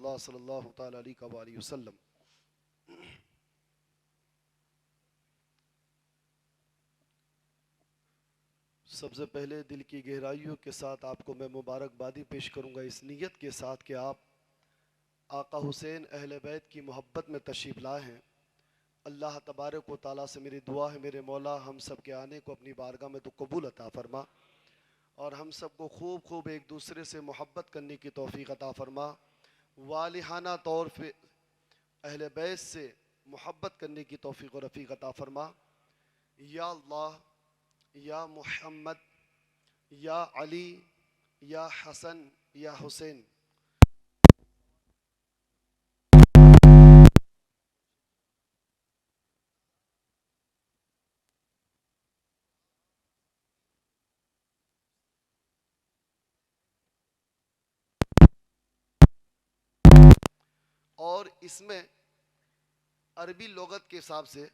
اللہ صلی اللہ تعالی علیہ وآلہ وسلم۔ سب سے پہلے دل کی گہرائیوں کے ساتھ آپ کو میں مبارکبادی پیش کروں گا اس نیت کے ساتھ کہ آپ آقا حسین اہل بیت کی محبت میں تشریف لائے ہیں۔ اللہ تبارک و تعالیٰ سے میری دعا ہے میرے مولا ہم سب کے آنے کو اپنی بارگاہ میں تو قبول عطا فرما، اور ہم سب کو خوب خوب ایک دوسرے سے محبت کرنے کی توفیق عطا فرما، والہانہ طور پہ اہل بیت سے محبت کرنے کی توفیق و رفیق عطا فرما۔ یا اللہ، یا محمد، یا علی، یا حسن، یا حسین۔ اور اس میں عربی لغت کے حساب سے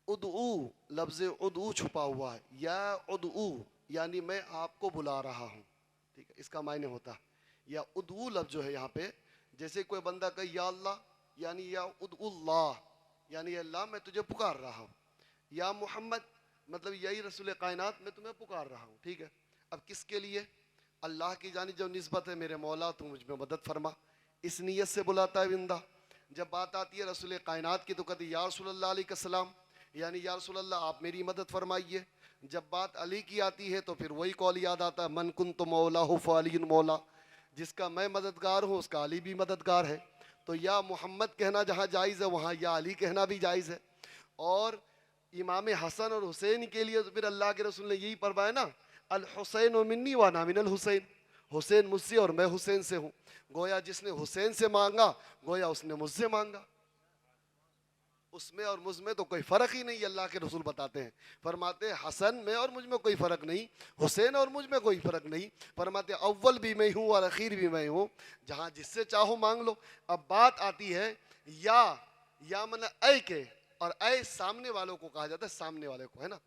ادعو، لفظ ادعو چھپا ہوا ہے، یا ادعو یعنی میں آپ کو بلا رہا ہوں، ٹھیک ہے، اس کا معنی ہوتا ہے۔ یا ادعو لفظ جو ہے یہاں پہ، جیسے کوئی بندہ کہے یا اللہ، یعنی یا ادعو اللہ، یعنی یا اللہ میں تجھے پکار رہا ہوں، یا محمد مطلب یہی رسول کائنات میں تمہیں پکار رہا ہوں، ٹھیک ہے۔ اب کس کے لیے؟ اللہ کی جانب جو نسبت ہے، میرے مولا تو مجھ میں مدد فرما، اس نیت سے بلاتا ہے بندہ۔ جب بات آتی ہے رسول کائنات کی تو کہتے یا رسول اللہ علیہ السلام، یعنی یا رسول اللہ آپ میری مدد فرمائیے۔ جب بات علی کی آتی ہے تو پھر وہی قول یاد آتا ہے، من کنت مولا فعلی مولا، جس کا میں مددگار ہوں اس کا علی بھی مددگار ہے۔ تو یا محمد کہنا جہاں جائز ہے وہاں یا علی کہنا بھی جائز ہے۔ اور امام حسن اور حسین کے لیے تو پھر اللہ کے رسول نے یہی فرمایا نا، الحسین منی وانا من الحسین، حسین مجھ سے اور میں حسین سے ہوں۔ گویا جس نے حسین سے مانگا گویا اس نے مجھ سے مانگا، اس میں اور مجھ میں تو کوئی فرق ہی نہیں۔ اللہ کے رسول بتاتے ہیں، فرماتے ہیں حسن میں اور مجھ میں کوئی فرق نہیں، حسین اور مجھ میں کوئی فرق نہیں، فرماتے ہیں اول بھی میں ہوں اور اخیر بھی میں ہوں، جہاں جس سے چاہو مانگ لو۔ اب بات آتی ہے یا من اے کے، اور اے سامنے والوں کو کہا جاتا ہے، سامنے والے کو ہے نا۔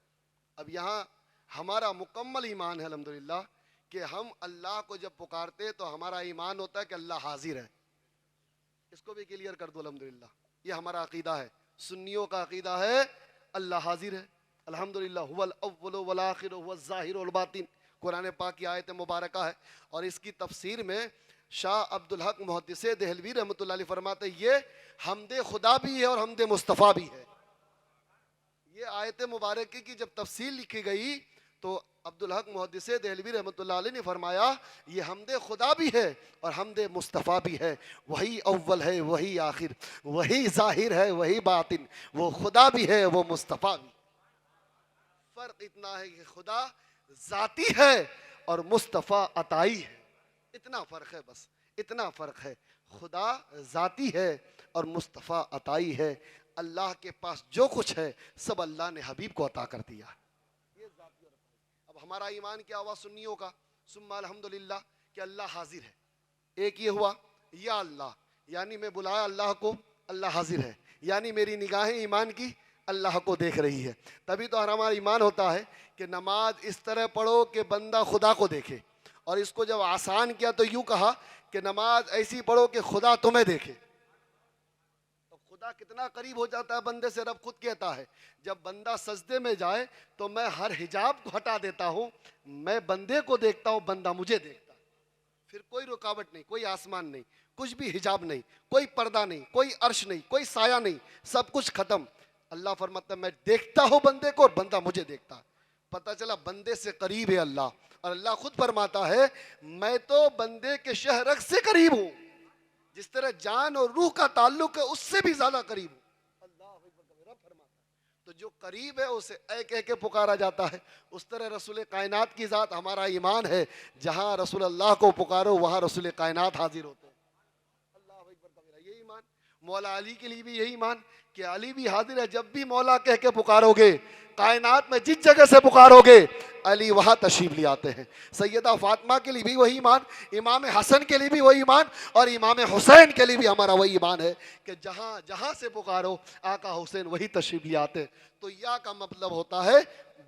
اب یہاں ہمارا مکمل ایمان ہے الحمدللہ کہ ہم اللہ کو جب پکارتے ہیں تو ہمارا ایمان ہوتا ہے کہ اللہ حاضر ہے، اس کو بھی کلیئر کر دو الحمدللہ، یہ ہمارا عقیدہ ہے، سنیوں کا عقیدہ ہے اللہ حاضر ہے الحمدللہ، هو الاول والآخر هو الظاہر والباطن، قرآن پاک کی آیت مبارکہ ہے۔ اور اس کی تفسیر میں شاہ عبدالحق محدث دہلوی رحمۃ اللہ علیہ فرماتے ہیں یہ حمد خدا بھی ہے اور حمد مصطفیٰ بھی ہے۔ یہ آیت مبارکہ کی جب تفصیل لکھی گئی تو عبدالحق محدث دہلوی رحمۃ اللہ علیہ نے فرمایا یہ حمد خدا بھی ہے اور حمد مصطفیٰ بھی ہے، وہی اول ہے وہی آخر، وہی ظاہر ہے وہی باطن، وہ خدا بھی ہے وہ مصطفیٰ بھی۔ فرق اتنا ہے کہ خدا ذاتی ہے اور مصطفیٰ عطائی ہے، اتنا فرق ہے، بس اتنا فرق ہے، خدا ذاتی ہے اور مصطفیٰ عطائی ہے۔ اللہ کے پاس جو کچھ ہے سب اللہ نے حبیب کو عطا کر دیا۔ اب ہمارا ایمان کیا ہوا سنیوں کا؟ ثم الحمدللہ کہ اللہ حاضر ہے، ایک یہ ہوا یا اللہ، یعنی میں بلایا اللہ کو، اللہ حاضر ہے، یعنی میری نگاہیں ایمان کی اللہ کو دیکھ رہی ہے۔ تبھی تو ہمارا ایمان ہوتا ہے کہ نماز اس طرح پڑھو کہ بندہ خدا کو دیکھے، اور اس کو جب آسان کیا تو یوں کہا کہ نماز ایسی پڑھو کہ خدا تمہیں دیکھے۔ خدا کتنا قریب ہو جاتا ہے بندے سے، رب خود کہتا ہے جب بندہ سجدے میں جائے تو میں ہر حجاب کو ہٹا دیتا ہوں، میں بندے کو دیکھتا ہوں، بندہ مجھے دیکھتا ہے، پھر کوئی رکاوٹ نہیں، کوئی آسمان نہیں، کچھ بھی حجاب نہیں، کوئی پردہ نہیں، کوئی عرش نہیں، کوئی سایہ نہیں، سب کچھ ختم۔ اللہ فرماتا ہے میں دیکھتا ہوں بندے کو اور بندہ مجھے دیکھتا ہے۔ پتہ چلا بندے سے قریب ہے اللہ، اور اللہ خود فرماتا ہے میں تو بندے کے شہرک سے قریب ہوں، جس طرح جان اور روح کا تعلق ہے اس سے بھی زیادہ قریب ہوں۔ اللہ رب فرماتا ہے تو جو قریب ہے اسے اے کہہ کے پکارا جاتا ہے۔ اس طرح رسول کائنات کی ذات ہمارا ایمان ہے، جہاں رسول اللہ کو پکارو وہاں رسول کائنات حاضر ہوتے ہیں۔ اللہ اکبر کبیرہ، یہی ایمان۔ مولا علی کے لیے بھی یہی ایمان کہ علی بھی حاضر ہے، جب بھی مولا کہہ کے پکارو گے، کائنات میں جس جگہ سے پکارو گے علی وہاں تشریف لے آتے ہیں۔ سیدہ فاطمہ کے لیے بھی وہی ایمان، امام حسن کے لیے بھی وہی ایمان، اور امام حسین کے لیے بھی ہمارا وہی ایمان ہے کہ جہاں جہاں سے پکارو آقا حسین وہی تشریف لے آتے ہیں۔ تو یا کا مطلب ہوتا ہے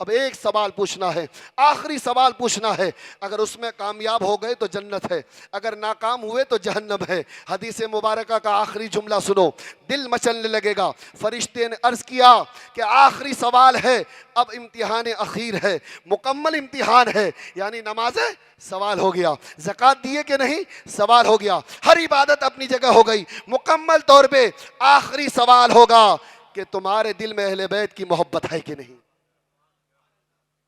اب ایک سوال پوچھنا ہے، آخری سوال پوچھنا ہے، اگر اس میں کامیاب ہو گئے تو جنت ہے، اگر ناکام ہوئے تو جہنم ہے۔ حدیث مبارکہ کا آخری جملہ سنو، دل مچلنے لگے گا۔ فرشتے نے عرض کیا کہ آخری سوال ہے، اب امتحان اخیر ہے، مکمل امتحان ہے، یعنی نماز سوال ہو گیا، زکوٰۃ دیے کہ نہیں سوال ہو گیا، ہر عبادت اپنی جگہ ہو گئی، مکمل طور پہ آخری سوال ہوگا کہ تمہارے دل میں اہل بیت کی محبت ہے کہ نہیں،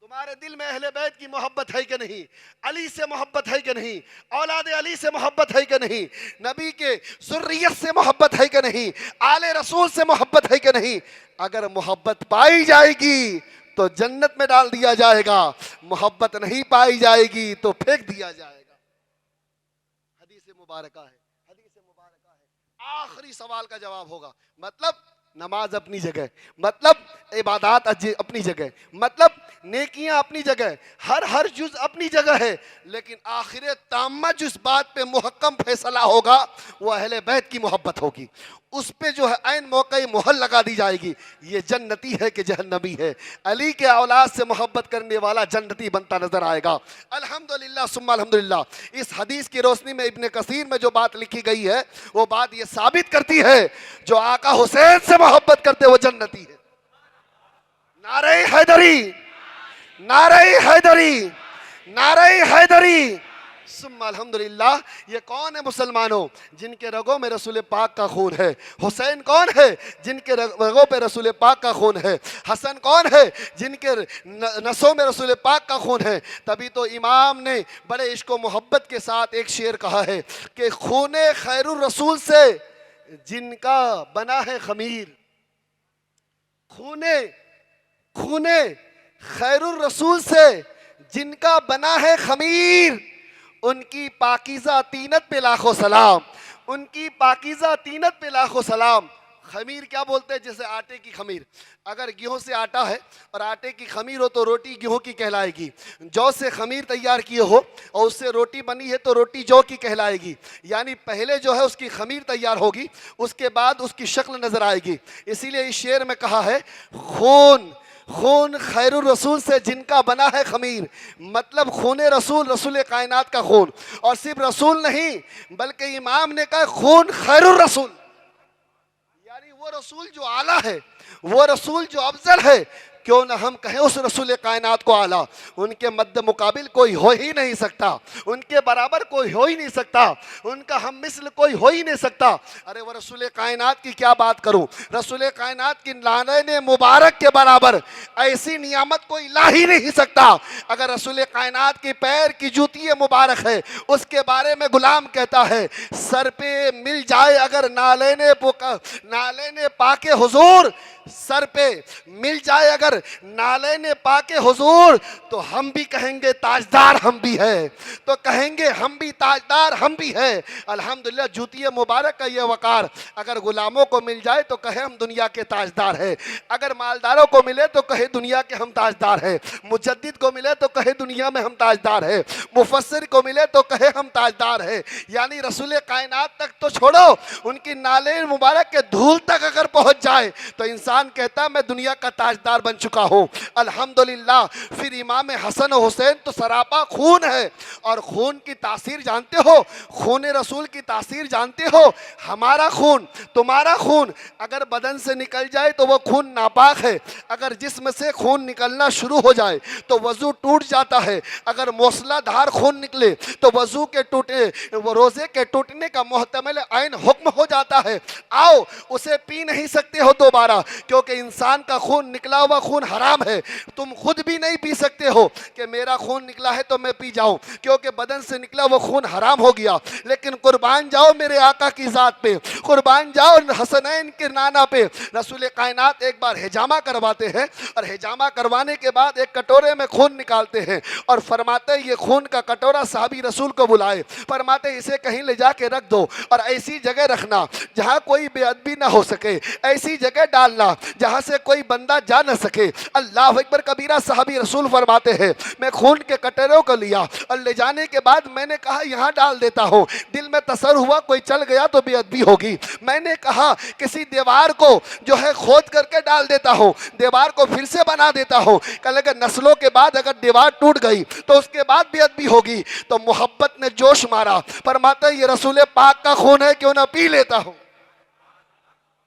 تمہارے دل میں اہل بیت کی محبت ہے کہ نہیں، علی سے محبت ہے کہ نہیں، اولاد علی سے محبت ہے کہ نہیں، نبی کے ذریت سے محبت ہے کہ نہیں، آل رسول سے محبت ہے کہ نہیں۔ اگر محبت پائی جائے گی تو جنت میں ڈال دیا جائے گا، محبت نہیں پائی جائے گی تو پھینک دیا جائے گا۔ حدیث مبارکہ ہے، حدیث مبارکہ ہے، آخری سوال کا جواب ہوگا۔ مطلب نماز اپنی جگہ، مطلب عبادات اپنی جگہ، مطلب نیکیاں اپنی جگہ، ہر جز اپنی جگہ ہے، لیکن آخر تامہ جس بات پہ محکم فیصلہ ہوگا وہ اہل بیت کی محبت ہوگی، اس پہ جو ہے عین موقع مہر لگا دی جائے گی، یہ جنتی ہے کہ جہنمی ہے۔ علی کے اولاد سے محبت کرنے والا جنتی بنتا نظر آئے گا۔ الحمدللہ ثم الحمدللہ، اس حدیث کی روشنی میں ابن کثیر میں جو بات لکھی گئی ہے وہ بات یہ ثابت کرتی ہے جو آقا حسین سے محبت کرتے وہ جنتی ہے۔ نعرہ حیدری، نعرہ حیدری، نعرہ حیدری ثم الحمدللہ۔ یہ کون ہے مسلمانوں جن کے رگوں میں رسول پاک کا خون ہے؟ حسین کون ہے جن کے رگوں پہ رسول پاک کا خون ہے؟ حسن کون ہے جن کے نسوں میں رسول پاک کا خون ہے؟ تبھی تو امام نے بڑے عشق و محبت کے ساتھ ایک شعر کہا ہے کہ خون خیر الرسول سے جن کا بنا ہے خمیر، خون خیر الرسول سے جن کا بنا ہے خمیر، ان کی پاکیزہ طینت پہ لاکھوں سلام، ان کی پاکیزہ طینت پہ لاکھوں سلام۔ خمیر کیا بولتے ہیں؟ جیسے آٹے کی خمیر، اگر گیہوں سے آٹا ہے اور آٹے کی خمیر ہو تو روٹی گیہوں کی کہلائے گی، جو سے خمیر تیار کیے ہو اور اس سے روٹی بنی ہے تو روٹی جو کی کہلائے گی، یعنی پہلے جو ہے اس کی خمیر تیار ہوگی، اس کے بعد اس کی شکل نظر آئے گی۔ اسی لیے اس شعر میں کہا ہے خون خیر الرسول سے جن کا بنا ہے خمیر، مطلب خون رسول کائنات کا خون، اور صرف رسول نہیں بلکہ امام نے کہا خون خیر الرسول، یعنی وہ رسول جو اعلیٰ ہے، وہ رسول جو افضل ہے، کیوں نہ ہم کہیں اس رسول کائنات کو اعلیٰ، ان کے مد مقابل کوئی ہو ہی نہیں سکتا، ان کے برابر کوئی ہو ہی نہیں سکتا، ان کا ہم مثل کوئی ہو ہی نہیں سکتا۔ ارے وہ رسول کائنات کی کیا بات کروں، رسول کائنات کی لعنین مبارک کے برابر ایسی نعمت کوئی لا ہی نہیں سکتا۔ اگر رسول کائنات کی پیر کی جوتی مبارک ہے، اس کے بارے میں غلام کہتا ہے سر پہ مل جائے اگر نالین پاک حضور، سر پہ مل جائے اگر نالین پاک حضور تو ہم بھی کہیں گے تاجدار ہم بھی ہے، تو کہیں گے ہم بھی تاجدار ہم بھی ہے۔ الحمدللہ جوتی مبارک کا یہ وقار اگر غلاموں کو مل جائے تو کہے ہم دنیا کے تاجدار ہیں، اگر مالداروں کو ملے تو کہے دنیا کے ہم تاجدار ہیں، مجدد کو ملے تو کہے دنیا میں ہم تاجدار ہیں، مفسر کو ملے تو کہے ہم تاجدار ہیں۔ یعنی رسول کائنات تک تو چھوڑو، ان کی نالین مبارک کے دھول تک اگر پہنچ جائے تو انسان کہتا میں دنیا کا تاجدار بن چکا ہوں۔ الحمدللہ پھر امام حسن و حسین تو سراپا خون ہے، اور خون کی تاثیر جانتے ہو، خون رسول کی تاثیر جانتے ہو۔ ہمارا خون، تمہارا خون اگر بدن سے نکل جائے تو وہ خون ناپاک ہے، اگر جسم سے خون نکلنا شروع ہو جائے تو وضو ٹوٹ جاتا ہے، اگر موصلہ دھار خون نکلے تو وضو کے روزے کے ٹوٹنے کا محتمل عین حکم ہو جاتا ہے، آؤ اسے پی نہیں سکتے ہو دوبارہ، کیونکہ انسان کا خون نکلا ہوا خون حرام ہے۔ تم خود بھی نہیں پی سکتے ہو کہ میرا خون نکلا ہے تو میں پی جاؤں، کیونکہ بدن سے نکلا وہ خون حرام ہو گیا۔ لیکن قربان جاؤ میرے آقا کی ذات پہ، قربان جاؤ حسنین کے نانا پہ۔ رسول کائنات ایک بار حجامہ کرواتے ہیں، اور حجامہ کروانے کے بعد ایک کٹورے میں خون نکالتے ہیں اور فرماتے ہیں یہ خون کا کٹورا صحابی رسول کو بلائے، فرماتے ہیں اسے کہیں لے جا کے رکھ دو، اور ایسی جگہ رکھنا جہاں کوئی بے ادبی نہ ہو سکے، ایسی جگہ ڈالنا جہاں سے کوئی بندہ جا نہ سکے۔ سکے. اللہ اکبر کبیرہ. صحابی رسول فرماتے ہیں میں خون کے کٹوروں کو لیا اور لے جانے کے بعد میں نے کہا یہاں ڈال دیتا ہوں. دل میں تصور ہوا کوئی چل گیا تو بے ادبی ہوگی. میں نے کہا کسی دیوار کو جو ہے کھود کر کے ڈال دیتا ہوں, دیوار کو پھر سے بنا دیتا ہوں. کہ اگر نسلوں کے بعد اگر دیوار ٹوٹ گئی تو اس کے بعد بے ادبی ہوگی. تو محبت نے جوش مارا, فرماتا ہے یہ رسول پاک کا خون ہے, کیوں نہ پی لیتا ہوں.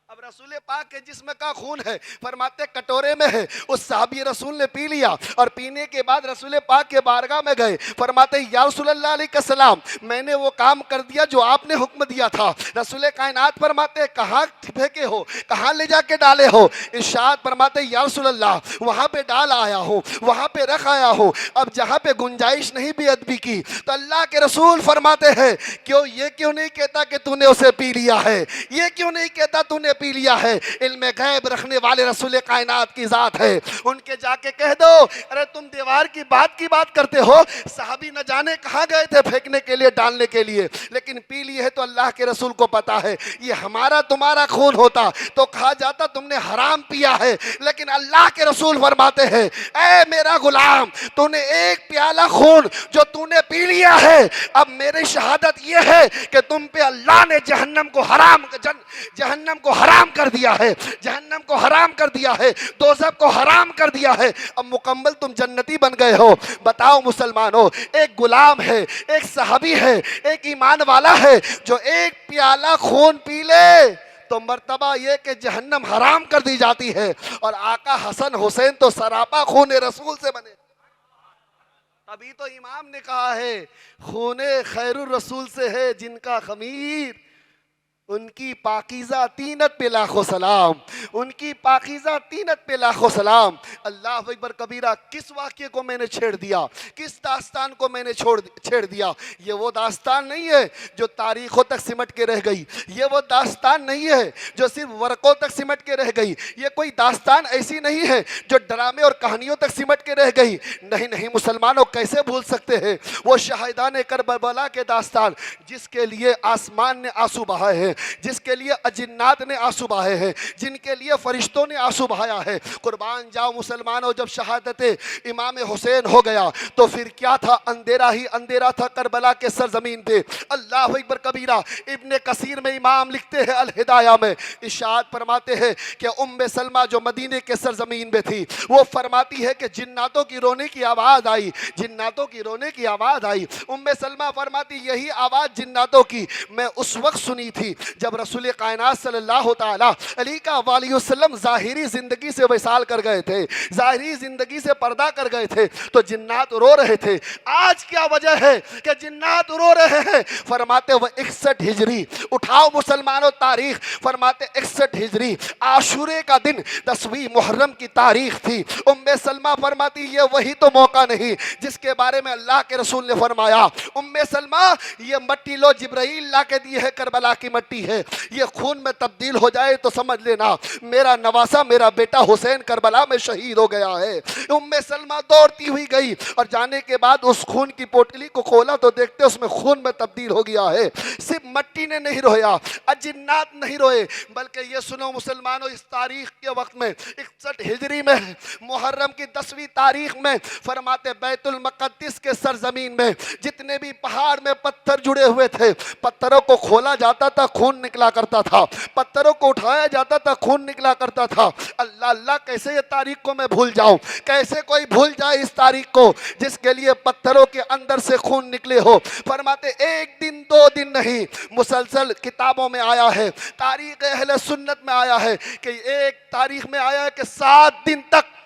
اب رسول پاک کے جسم کا خون ہے, فرماتے کٹورے میں ہے. اس صحابی رسول نے پی لیا اور پینے کے بعد رسول پاک کے بارگاہ میں گئے. فرماتے یا رسول اللہ علیہ السلام میں نے وہ کام کر دیا جو آپ نے حکم دیا تھا. رسول کائنات فرماتے کہاں پھینکے ہو, کہاں لے جا کے ڈالے ہو؟ ارشاد فرماتے یا رسول اللہ وہاں پہ ڈال آیا ہوں, وہاں پہ رکھ آیا ہوں. اب جہاں پہ گنجائش نہیں بے ادبی کی تو اللہ کے رسول فرماتے ہیں کیوں نہیں کہتا کہ تو نے اسے پی لیا ہے, یہ کیوں نہیں کہتا تو نے پی لیا ہے. علم غیب رکھنے والے رسول کائنات کی ذات ہے, ان کے جا کے کہہ دو ارے تم دیوار کی بات کرتے ہو. صحابی نہ جانے کہاں گئے تھے پھینکنے کے لیے, ڈالنے کے لیے, لیکن پی لیے ہے تو اللہ کے رسول کو پتا ہے یہ ہمارا تمہارا خون ہوتا تو کہا جاتا تم نے حرام پیا ہے. لیکن اللہ کے رسول فرماتے ہیں اے میرا غلام تو نے ایک پیالہ خون جو تو نے پی لیا ہے, اب میری شہادت یہ ہے کہ تم پہ اللہ نے جہنم کو حرام کر دیا ہے, جہنم کو حرام کر دیا ہے, دوزخ کو حرام کر دیا ہے. اب مکمل تم جنتی بن گئے ہو. بتاؤ مسلمانوں, ایک غلام ہے, ایک صحابی ہے, ایک ایمان والا ہے جو ایک پیالہ خون پی لے تو مرتبہ یہ کہ جہنم حرام کر دی جاتی ہے, اور آقا حسن حسین تو سراپا خون رسول سے بنے. ابھی تو امام نے کہا ہے خون خیر الرسول سے ہے جن کا خمیر, ان کی پاکیزہ تینت پہ لاکھوں سلام, ان کی پاکیزہ تینت پہ لاکھوں سلام. اللہ اکبر کبیرہ. کس واقعے کو میں نے چھیڑ دیا, کس داستان کو میں نے چھیڑ دیا. یہ وہ داستان نہیں ہے جو تاریخوں تک سمٹ کے رہ گئی, یہ وہ داستان نہیں ہے جو صرف ورقوں تک سمٹ کے رہ گئی, یہ کوئی داستان ایسی نہیں ہے جو ڈرامے اور کہانیوں تک سمٹ کے رہ گئی. نہیں مسلمانوں, کیسے بھول سکتے ہیں وہ شہیدان کربلا کے داستان جس کے لیے آسمان نے آنسو بہائے ہیں, جس کے لیے اجنات نے آنسو بہائے ہیں, جن کے لیے فرشتوں نے آنسو بہایا ہے. قربان جاؤ مسلمانوں, جب شہادت امام حسین ہو گیا تو پھر کیا تھا, اندھیرا ہی اندھیرا تھا کربلا کے سرزمین پہ. اللہ اکبر کبیرہ. ابن کثیر میں امام لکھتے ہیں الہدایہ میں, ارشاد فرماتے ہیں کہ سلمہ جو مدینے کے سرزمین میں تھی وہ فرماتی ہے کہ جناتوں کی رونے کی آواز آئی, جناتوں کی رونے کی آواز آئی. سلمہ فرماتی یہی آواز جناتوں کی میں اس وقت سنی تھی جب رسول کائنات صلی اللہ تعالی علیہ وسلم ظاہری زندگی سے وصال کر گئے تھے, ظاہری زندگی سے پردہ کر گئے تھے تو جنات رو رہے تھے. آج کیا وجہ ہے کہ جنات رو رہے ہیں؟ فرماتے وہ 61 ہجری, اٹھاؤ مسلمانوں تاریخ, فرماتے 61 ہجری عاشورے کا دن 10ویں محرم کی تاریخ تھی. سلمہ فرماتی یہ وہی تو موقع نہیں جس کے بارے میں اللہ کے رسول نے فرمایا سلمہ یہ مٹی لو, جبرائیل لا کے دی ہے, کربلا کی مٹی ہے, یہ خون میں تبدیل ہو جائے تو سمجھ لینا میرا نواسا میرا بیٹا حسین کربلا میں شہید ہو گیا ہے. سلمہ دوڑتی ہوئی گئی اور جانے کے بعد اس خون کی پوٹلی کو کھولا تو دیکھتے اس میں خون میں تبدیل ہو گیا ہے. صرف مٹی نے نہیں رویا, اجنات نہیں روئے, بلکہ یہ سنو مسلمانوں اس تاریخ کے وقت میں 61 ہجری میں محرم کی 10ویں تاریخ میں فرماتے بیت المقدس کے سرزمین میں جتنے بھی پہاڑ میں پتھر جڑے ہوئے تھے, پتھروں کو کھولا جاتا تھا خون نکلا کرتا تھا, پتھروں کو اٹھایا جاتا تھا خون نکلا کرتا تھا. اللہ کیسے یہ تاریخ کو میں بھول جاؤں, کیسے کوئی بھول جائے اس تاریخ کو جس کے لیے پتھروں کے اندر سے خون نکلے ہو. فرماتے ایک دن 2 دن نہیں, مسلسل کتابوں میں آیا ہے, تاریخ اہل سنت میں آیا ہے کہ ایک تاریخ میں آیا ہے کہ 7 دن تک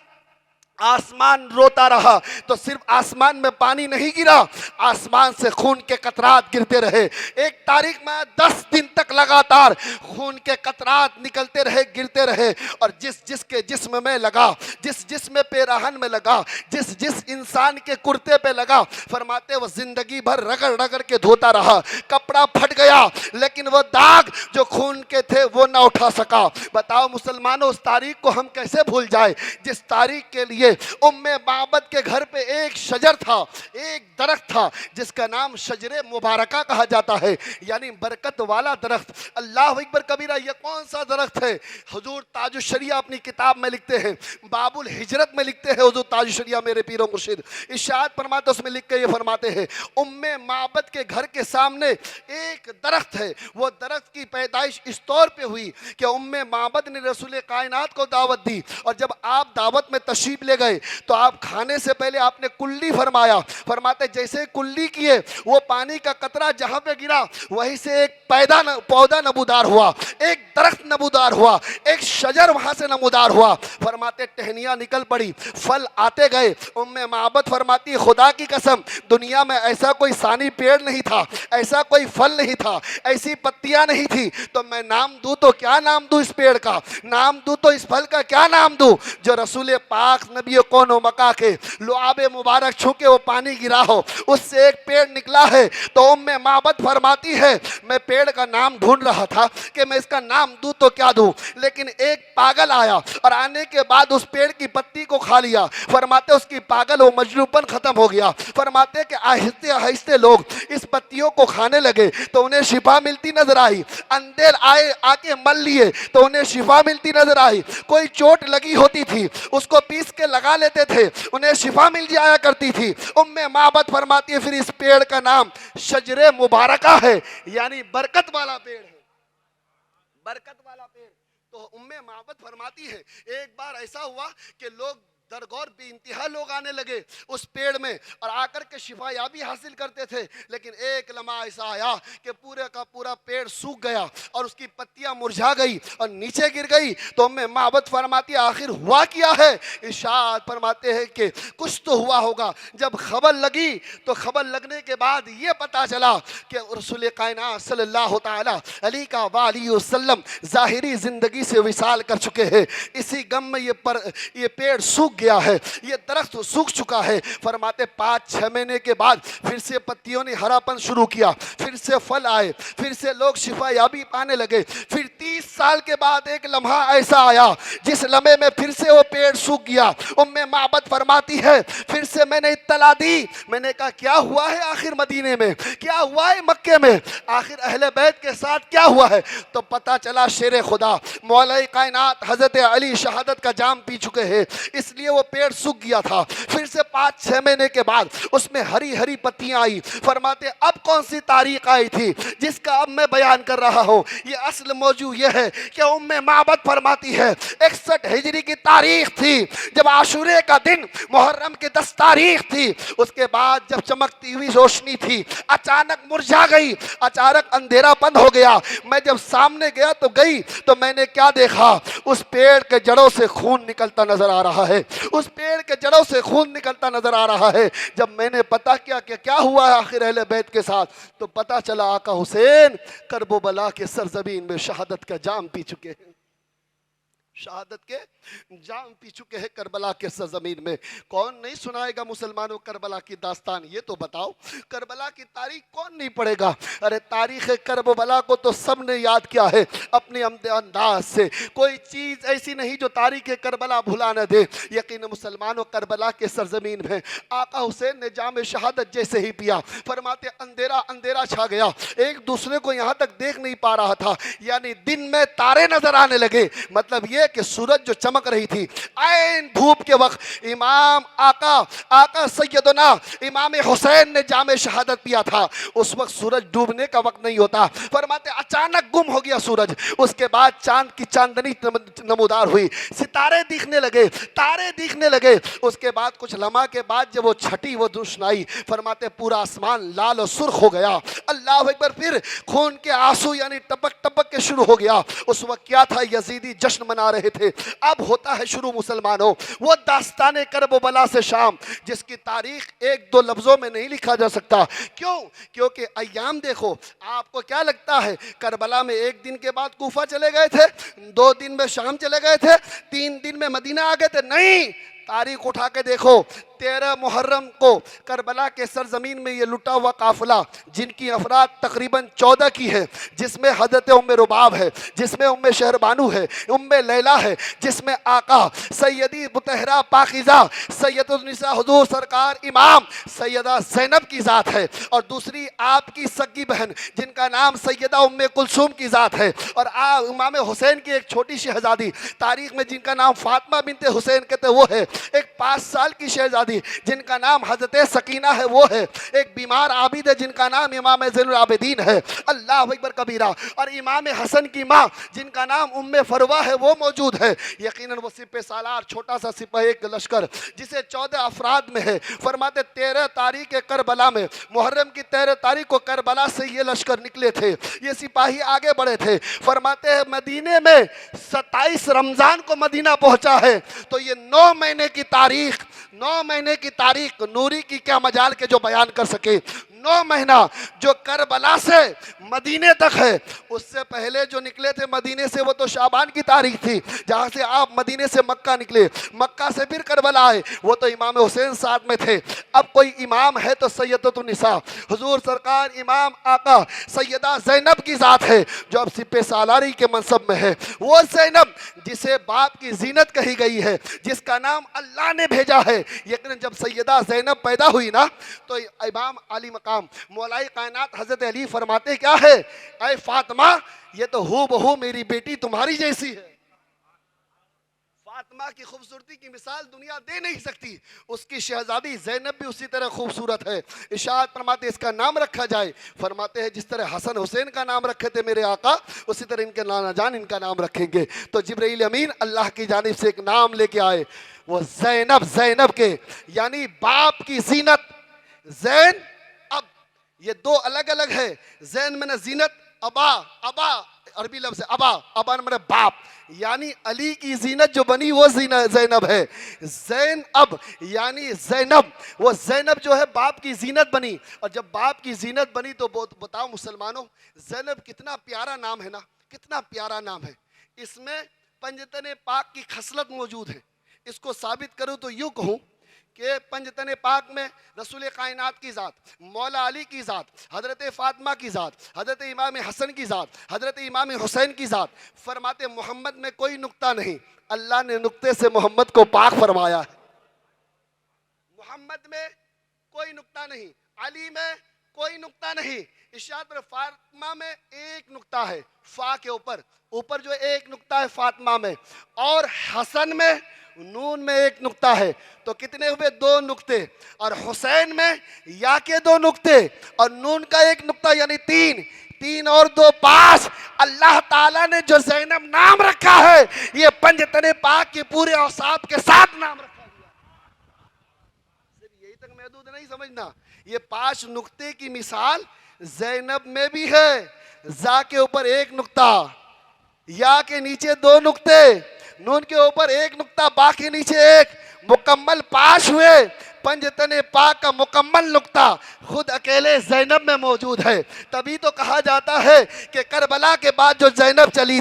آسمان روتا رہا. تو صرف آسمان میں پانی نہیں گرا, آسمان سے خون کے قطرات گرتے رہے. ایک تاریخ میں 10 دن تک لگاتار خون کے قطرات نکلتے رہے, گرتے رہے, اور جس کے جسم میں لگا, جس جسم پیراہن میں لگا, جس انسان کے کرتے پہ لگا, فرماتے وہ زندگی بھر رگڑ کے دھوتا رہا. کپڑا پھٹ گیا لیکن وہ داغ جو خون کے تھے وہ نہ اٹھا سکا. بتاؤ مسلمانوں اس تاریخ کو ہم کیسے بھول جائے جس تاریخ کے لیے سنیے، ام معبد کے گھر پہ ایک شجر تھا، ایک درخت تھا جس کا نام شجر مبارکہ کہا جاتا ہے، یعنی برکت والا درخت۔ اللہ اکبر کبیرہ، یہ کون سا درخت ہے؟ حضور تاج الشریعہ اپنی کتاب میں لکھتے ہیں، باب الہجرت میں لکھتے ہیں، حضور تاج الشریعہ میرے پیر و مرشد ارشاد فرماتے، اس میں لکھ کے یہ فرماتے ہیں، ام معبد کے گھر کے سامنے ایک درخت ہے، وہ درخت کی پیدائش اس طور پہ ہوئی کہ ام معبد نے رسول کائنات کو دعوت دی، اور جب آپ دعوت میں تشریف لے گئے تو آپ کھانے سے پہلے آپ نے کلی فرمایا، فرماتے جیسے کلی کیے وہ پانی کا قطرہ جہاں پہ گرا وہیں سے ایک پودا نمودار ہوا، ایک درخت نمودار ہوا، ایک شجر وہاں سے نمودار ہوا۔ فرماتے ٹہنیاں نکل پڑی، پھل آتے گئے۔ ام معبد فرماتی خدا کی قسم دنیا میں ایسا کوئی ثانی پیڑ نہیں تھا، ایسا کوئی پھل نہیں تھا، ایسی پتیاں نہیں تھی، تو میں نام دوں تو کیا نام دوں اس پیڑ کا، نام دوں تو اس پھل کا کیا نام دوں جو رسول پاک نبی کون و مکہ کے لعاب مبارک چھو کے وہ پانی گرا ہو، اس سے ایک پیڑ نکلا ہے۔ تو ام معبد فرماتی ہے میں پیڑ کا نام ڈھونڈ رہا تھا کہ میں اس کا نام دوں تو کیا دوں، لیکن ایک پاگل آیا اور آنے کے بعد اس پیڑ کی پتی کو کھا لیا۔ فرماتے اس کی پاگل و مجنونپن ختم ہو گیا۔ فرماتے کہ آہستہ آہستہ لوگ اس پتیوں کو کھانے لگے تو انہیں شفا ملتی نظر آئی، اندھیر آئے آ کے مل لیے تو انہیں شفا ملتی نظر آئی، کوئی چوٹ لگی ہوتی تھی اس کو پیس کے لگا لیتے تھے، انہیں شفا مل جایا کرتی تھی۔ ام معبد فرماتی ہے پھر اس پیڑ کا نام شجر مبارکہ ہے، یعنی برکت والا پیڑ ہے، برکت والا پیڑ۔ تو ام معبد فرماتی ہے ایک بار ایسا ہوا کہ لوگ درگور بے انتہا لوگ آنے لگے اس پیڑ میں اور آ کر کے شفا یابی حاصل کرتے تھے، لیکن ایک لمحہ ایسا آیا کہ پورے کا پورا پیڑ سوکھ گیا اور اس کی پتیاں مرجھا گئی اور نیچے گر گئی۔ تو ام معبد فرماتی آخر ہوا کیا ہے؟ ارشاد فرماتے ہیں کہ کچھ تو ہوا ہوگا۔ جب خبر لگی تو خبر لگنے کے بعد یہ پتا چلا کہ رسول کائنات صلی اللہ تعالی علیہ وآلہ وسلم ظاہری زندگی سے وصال کر چکے ہیں، اسی غم میں یہ پیڑ سوکھ گیا ہے، یہ درخت سوکھ چکا ہے۔ فرماتے 5-6 مہینے کے بعد پھر سے پتیوں نے ہرا پن شروع کیا، پھر سے پھل آئے، پھر سے لوگ شفا یابی پانے لگے۔ پھر 30 سال کے بعد ایک لمحہ ایسا آیا جس لمحے میں پھر سے وہ پیڑ سوکھ گیا۔ ام معبد فرماتی ہے پھر سے میں نے اطلاع دی، میں نے کہا کیا ہوا ہے آخر مدینے میں، کیا ہوا ہے مکے میں، آخر اہل بیت کے ساتھ کیا ہوا ہے؟ تو پتا چلا شیر خدا مولا کائنات حضرت علی شہادت کا جام پی چکے ہیں، اس لیے وہ پیڑ سوکھ گیا تھا۔ پھر سے 5-6 مہینے کے بعد اس میں ہری ہری پتیاں آئی۔ فرماتے اب کون سی تاریخ آئی تھی جس کا اب میں بیان کر رہا ہوں؟ یہ اصل موضوع یہ ہے کہ ام معبد فرماتی ہے 61 ہجری کی تاریخ تھی جب عاشورے کا دن، محرم کی 10 تاریخ تھی، اس کے بعد جب چمکتی ہوئی روشنی تھی اچانک مرجھا گئی، اچانک اندھیرا بند ہو گیا۔ میں جب سامنے گیا تو میں نے کیا دیکھا؟ اس پیڑ کے جڑوں سے خون نکلتا نظر آ رہا ہے، اس پیڑ کے جڑوں سے خون نکلتا نظر آ رہا ہے۔ جب میں نے پتا کیا کہ کیا ہوا ہے آخر اہل بیت کے ساتھ، تو پتا چلا آقا حسین کرب و بلا کے سرزمین میں شہادت کا جام پی چکے ہیں، شہادت کے جام پی چکے ہیں کربلا کے سرزمین میں۔ کون نہیں سنائے گا مسلمانوں کربلا کی داستان؟ یہ تو بتاؤ کربلا کی تاریخ کون نہیں پڑھے گا؟ ارے تاریخ کرب و بلا کو تو سب نے یاد کیا ہے اپنے انداز سے، کوئی چیز ایسی نہیں جو تاریخ کربلا بھلا نہ دے۔ یقین مسلمانوں کربلا کے سرزمین میں آقا حسین نے جام شہادت جیسے ہی پیا، فرماتے اندھیرا اندھیرا چھا گیا، ایک دوسرے کو یہاں تک دیکھ نہیں پا رہا تھا، یعنی دن میں تارے نظر آنے لگے، مطلب یہ کہ سورج جو چمک رہی تھی عین دھوپ کے وقت امام آقا سیدنا امام حسین نے جام شہادت پیا تھا، اس وقت سورج ڈوبنے کا وقت نہیں ہوتا۔ فرماتے اچانک گم ہو گیا سورج، اس کے بعد چاند کی چاندنی نمودار ہوئی، ستارے دیکھنے لگے، تارے دیکھنے لگے۔ اس کے بعد کچھ لمحہ کے بعد جب وہ چھٹی وہ روشنی آئی، فرماتے پورا آسمان لال و سرخ ہو گیا۔ اللہ اکبر، پھر خون کے آنسو یعنی ٹپک ٹپک کے شروع ہو گیا۔ اس وقت کیا تھا؟ یزیدی جشن منا رہے تھے۔ اب ہوتا ہے شروع مسلمانوں وہ داستان کرب و بلا سے شام، جس کی تاریخ 1-2 لفظوں میں نہیں لکھا جا سکتا۔ کیوں؟ کیونکہ ایام دیکھو، آپ کو کیا لگتا ہے کربلا میں 1 دن کے بعد کوفہ چلے گئے تھے، 2 دن میں شام چلے گئے تھے، 3 دن میں مدینہ آ گئے تھے؟ نہیں، تاریخ اٹھا کے دیکھو، 13 محرم کو کربلا کے سرزمین میں یہ لٹا ہوا قافلہ جن کی افراد تقریباً 14 کی ہے، جس میں حضرت ام رباب ہے، جس میں ام شہربانو ہے، ام لیلہ ہے، جس میں آقا سیدی مطہرہ پاکیزہ سید النساء حضور سرکار امام سیدہ زینب کی ذات ہے، اور دوسری آپ کی سگی بہن جن کا نام سیدہ ام کلثوم کی ذات ہے، اور امام حسین کی ایک چھوٹی شہزادی تاریخ میں جن کا نام فاطمہ بنت حسین کہتے وہ ہے، ایک 5 سال کی شہزادی جن کا نام حضرت سکینہ ہے وہ ہے، ایک بیمار عابد ہے جن کا نام امام زین العابدین ہے، اللہ اکبر کبیرہ، اور امام حسن کی ماں جن کا نام ام فروہ ہے وہ موجود ہے۔ یقیناً وہ سپہ سالار چھوٹا سا سپاہی ایک لشکر جسے 14 افراد میں ہے، فرماتے 13 تاریخ کربلا میں، محرم کی 13 تاریخ کو کربلا سے یہ لشکر نکلے تھے، یہ سپاہی آگے بڑھے تھے، فرماتے ہیں مدینے میں 27 رمضان کو مدینہ پہنچا ہے، تو یہ 9 مہینے کی تاریخ، 9 مہینے کی تاریخ نوری کی کیا مجال کے جو بیان کر سکے، 9 مہینہ جو کربلا سے مدینے تک ہے، اس سے پہلے جو نکلے تھے مدینے سے وہ تو شعبان کی تاریخ تھی، جہاں سے آپ مدینے سے مکہ نکلے، مکہ سے پھر کربلا آئے، وہ تو امام حسین ساتھ میں تھے۔ اب کوئی امام ہے تو سیدۃ النساء حضور سرکار امام آقا سیدہ زینب کی ذات ہے، جو اب سپہ سالاری کے منصب میں ہے، وہ زینب جسے باپ کی زینت کہی گئی ہے، جس کا نام اللہ نے بھیجا ہے۔ یقیناً جب سیدہ زینب پیدا ہوئی نا تو امام علی مقام مولائی کائنات حضرت علی فرماتے کیا ہے، اے فاطمہ یہ تو ہو بہو میری بیٹی تمہاری جیسی ہے۔ فاطمہ کی خوبصورتی کی مثال دنیا دے نہیں سکتی، اس کی شہزادی زینب بھی اسی طرح خوبصورت ہے۔ ارشاد فرماتے اس کا نام رکھا جائے، فرماتے ہیں جس طرح حسن حسین کا نام رکھے تھے میرے آقا، اسی طرح ان کے نانا جان ان کا نام رکھیں گے۔ تو جبرائیل امین اللہ کی جانب سے ایک نام لے کے آئے، وہ زینب، زینب کے یعنی باپ کی زینت، زین اب، یہ دو الگ الگ ہے، زین میں نے زینت، ابا، ابا عربی لفظ ہے ابا، ابا نے باپ، یعنی علی کی زینت جو بنی وہ زینب ہے، زین اب یعنی زینب، وہ زینب جو ہے باپ کی زینت بنی، اور جب باپ کی زینت بنی تو بتاؤ مسلمانوں زینب کتنا پیارا نام ہے نا، کتنا پیارا نام ہے، اس میں پنجتن پاک کی خصلت موجود ہے۔ اس کو ثابت کروں تو یوں کہوں کہ پنجتن پاک میں رسول کائنات کی ذات، مولا علی کی ذات، حضرت فاطمہ کی ذات، حضرت امام حسن کی ذات، حضرت امام حسین کی ذات، فرماتے محمد میں کوئی نقطہ نہیں، اللہ نے نقطے سے محمد کو پاک فرمایا ہے۔ محمد میں کوئی نقطہ نہیں، علی میں کوئی نقطہ نہیں، ارشاد پر فاطمہ میں ایک نقطہ ہے، فا کے اوپر جو ایک نقطہ ہے فاطمہ میں، اور حسن میں نون میں ایک نقطہ ہے، تو کتنے ہوئے؟ 2 نقطے، اور حسین میں یا کے 2 نقطے اور نون کا ایک نقطہ یعنی 3، 3 اور 2 5۔ اللہ تعالیٰ نے جو زینب نام رکھا ہے یہ پنجتن پاک کے پورے اوصاف کے ساتھ نام رکھا گیا، صرف یہی تک محدود نہیں سمجھنا، یہ 5 نقطے کی مثال زینب میں بھی ہے، زا کے اوپر ایک نقطہ، یا کے نیچے 2 نقطے، نون کے اوپر ایک نقطہ، با کے نیچے ایک، مکمل 5 ہوئے۔ پنجتن پاک کا مکمل نقطہ خود اکیلے زینب میں موجود ہے، تبھی تو کہا جاتا ہے کہ کربلا کے بعد جو زینب چلی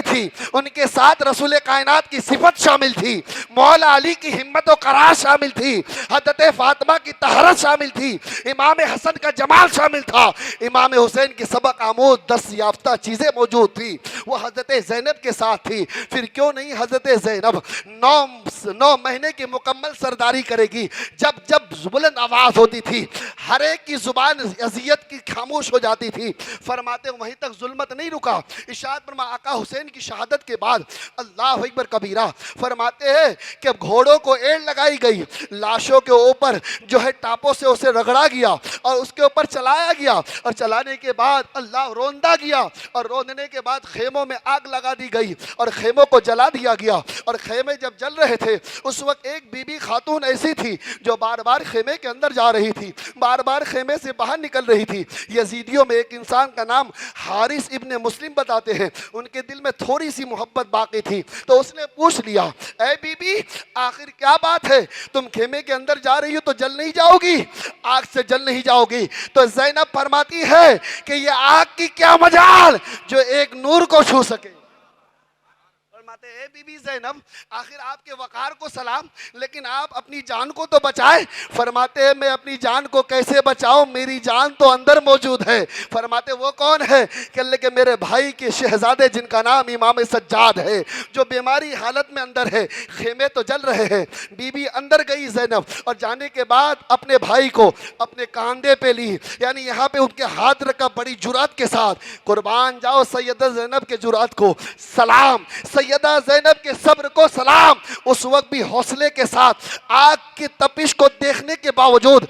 تھی ان کے ساتھ رسول کائنات کی صفت شامل تھی، مولا علی کی ہمت و قرار شامل تھی، حضرت فاطمہ کی طہارت شامل تھی، امام حسن کا جمال شامل تھا، امام حسین کی سبق آموز 10 یافتہ چیزیں موجود تھی، وہ حضرت زینب کے ساتھ تھی۔ پھر کیوں نہیں حضرت زینب 9 مہینے کی مکمل سرداری کرے گی؟ جب بلند آواز ہوتی تھی ہر ایک کی زبان اذیت کی خاموش ہو جاتی تھی، فرماتے وہیں تک ظلمت نہیں رکا، ارشاد فرما آقا حسین کی شہادت کے بعد اللہ اکبر کبیرہ، فرماتے ہیں کہ گھوڑوں کو ایڑ لگائی گئی، لاشوں کے اوپر جو ہے ٹاپوں سے اسے رگڑا گیا اور اس کے اوپر چلایا گیا، اور چلانے کے بعد اللہ روندا گیا، اور روندنے کے بعد خیموں میں آگ لگا دی گئی اور خیموں کو جلا دیا گیا، اور خیمے جب جل رہے تھے اس وقت ایک بی بی خاتون ایسی تھی جو بار بار خیمے کے اندر جا رہی تھی، بار بار خیمے سے باہر نکل رہی تھی۔ یزیدیوں میں ایک انسان کا نام حارث ابن مسلم بتاتے ہیں، ان کے دل میں تھوڑی سی محبت باقی تھی، تو اس نے پوچھ لیا اے بی بی آخر کیا بات ہے، تم خیمے کے اندر جا رہی ہو تو جل نہیں جاؤ گی، آگ سے جل نہیں جاؤ گی؟ تو زینب فرماتی ہے کہ یہ آگ کی کیا مجال جو ایک نور کو چھو سکے، اور فرماتے اے بی بی زینب آخر آپ کے وقار کو سلام لیکن آپ اپنی جان کو تو بچائے. فرماتے ہیں میں اپنی جان کو کیسے بچاؤں, میری جان تو اندر موجود ہے. فرماتے وہ کون ہے کہ اللہ کے میرے بھائی کے شہزادے جن کا نام امام سجاد ہے, جو بیماری حالت میں اندر ہے, خیمے تو جل رہے ہیں. بی بی اندر گئی زینب اور جانے کے بعد اپنے بھائی کو اپنے کاندھے پہ لی, یعنی یہاں پہ ان کے ہاتھ رکھا بڑی جرات کے ساتھ. قربان جاؤ سیدہ زینب کے جرات کو سلام, سیدہ زینب کے صبر کو سلام. اس وقت بھی حوصلے کے ساتھ آگ کی تپش کو دیکھنے کے باوجود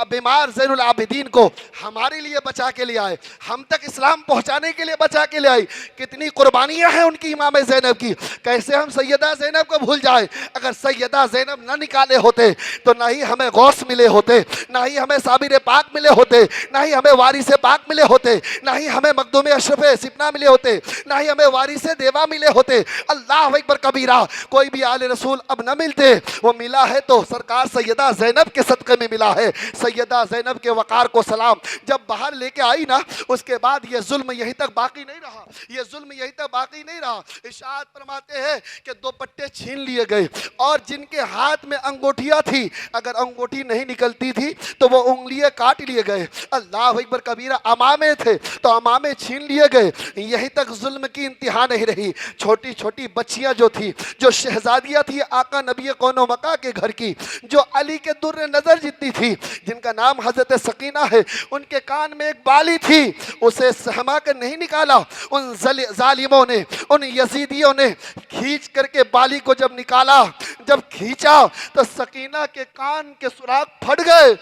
بیمار زین العابدین کو ہمارے لیے بچا کے لے آئے, ہم تک اسلام پہنچانے کے لیے بچا کے لے آئی. کتنی قربانیاں ہیں ان کی امام زینب کی, کیسے ہم سیدہ زینب کو بھول جائیں. اگر سیدہ زینب نہ نکالے ہوتے تو نہ ہی ہمیں غوث ملے ہوتے, نہ ہی ہمیں صابر پاک ملے ہوتے, نہ ہی ہمیں وارث پاک ملے ہوتے, نہ ہی ہمیں مخدوم اشرف سپنا ملے ہوتے, نہ ہی ہمیں وارث دیوا ملے ہوتے. اللہ اکبر کبیرہ. کوئی بھی آل رسول اب نہ ملتے, وہ ملا ہے تو سرکار سیدہ زینب کے صدقے میں ملا ہے. سیدہ زینب کے وقار کو سلام. جب باہر لے کے آئی نا, اس کے بعد یہ ظلم یہیں تک باقی نہیں رہا, یہ ظلم یہیں تک باقی نہیں رہا. ارشاد فرماتے ہیں کہ دو پٹے چھین لیے گئے اور جن کے ہاتھ میں انگوٹھیاں تھی, اگر انگوٹھی نہیں نکلتی تھی تو وہ انگلیاں کاٹ لیے گئے. اللہ اکبر کبیرہ. امامے تھے تو امامے چھین لیے گئے. یہیں تک ظلم کی انتہا نہیں رہی. چھوٹی چھوٹی بچیاں جو تھی, جو شہزادیاں تھی آقا نبی کون و مکہ کے گھر کی, جو علی کے در نظر جتنی تھی, جن کا نام حضرت سکینہ ہے, ان کے کان میں ایک بالی تھی, اسے سہما کر نہیں نکالا. ان ظالموں نے, ان یزیدیوں نے کھینچ کر کے بالی کو جب نکالا, جب کھینچا تو سکینہ کے کان کے سوراخ پھٹ گئے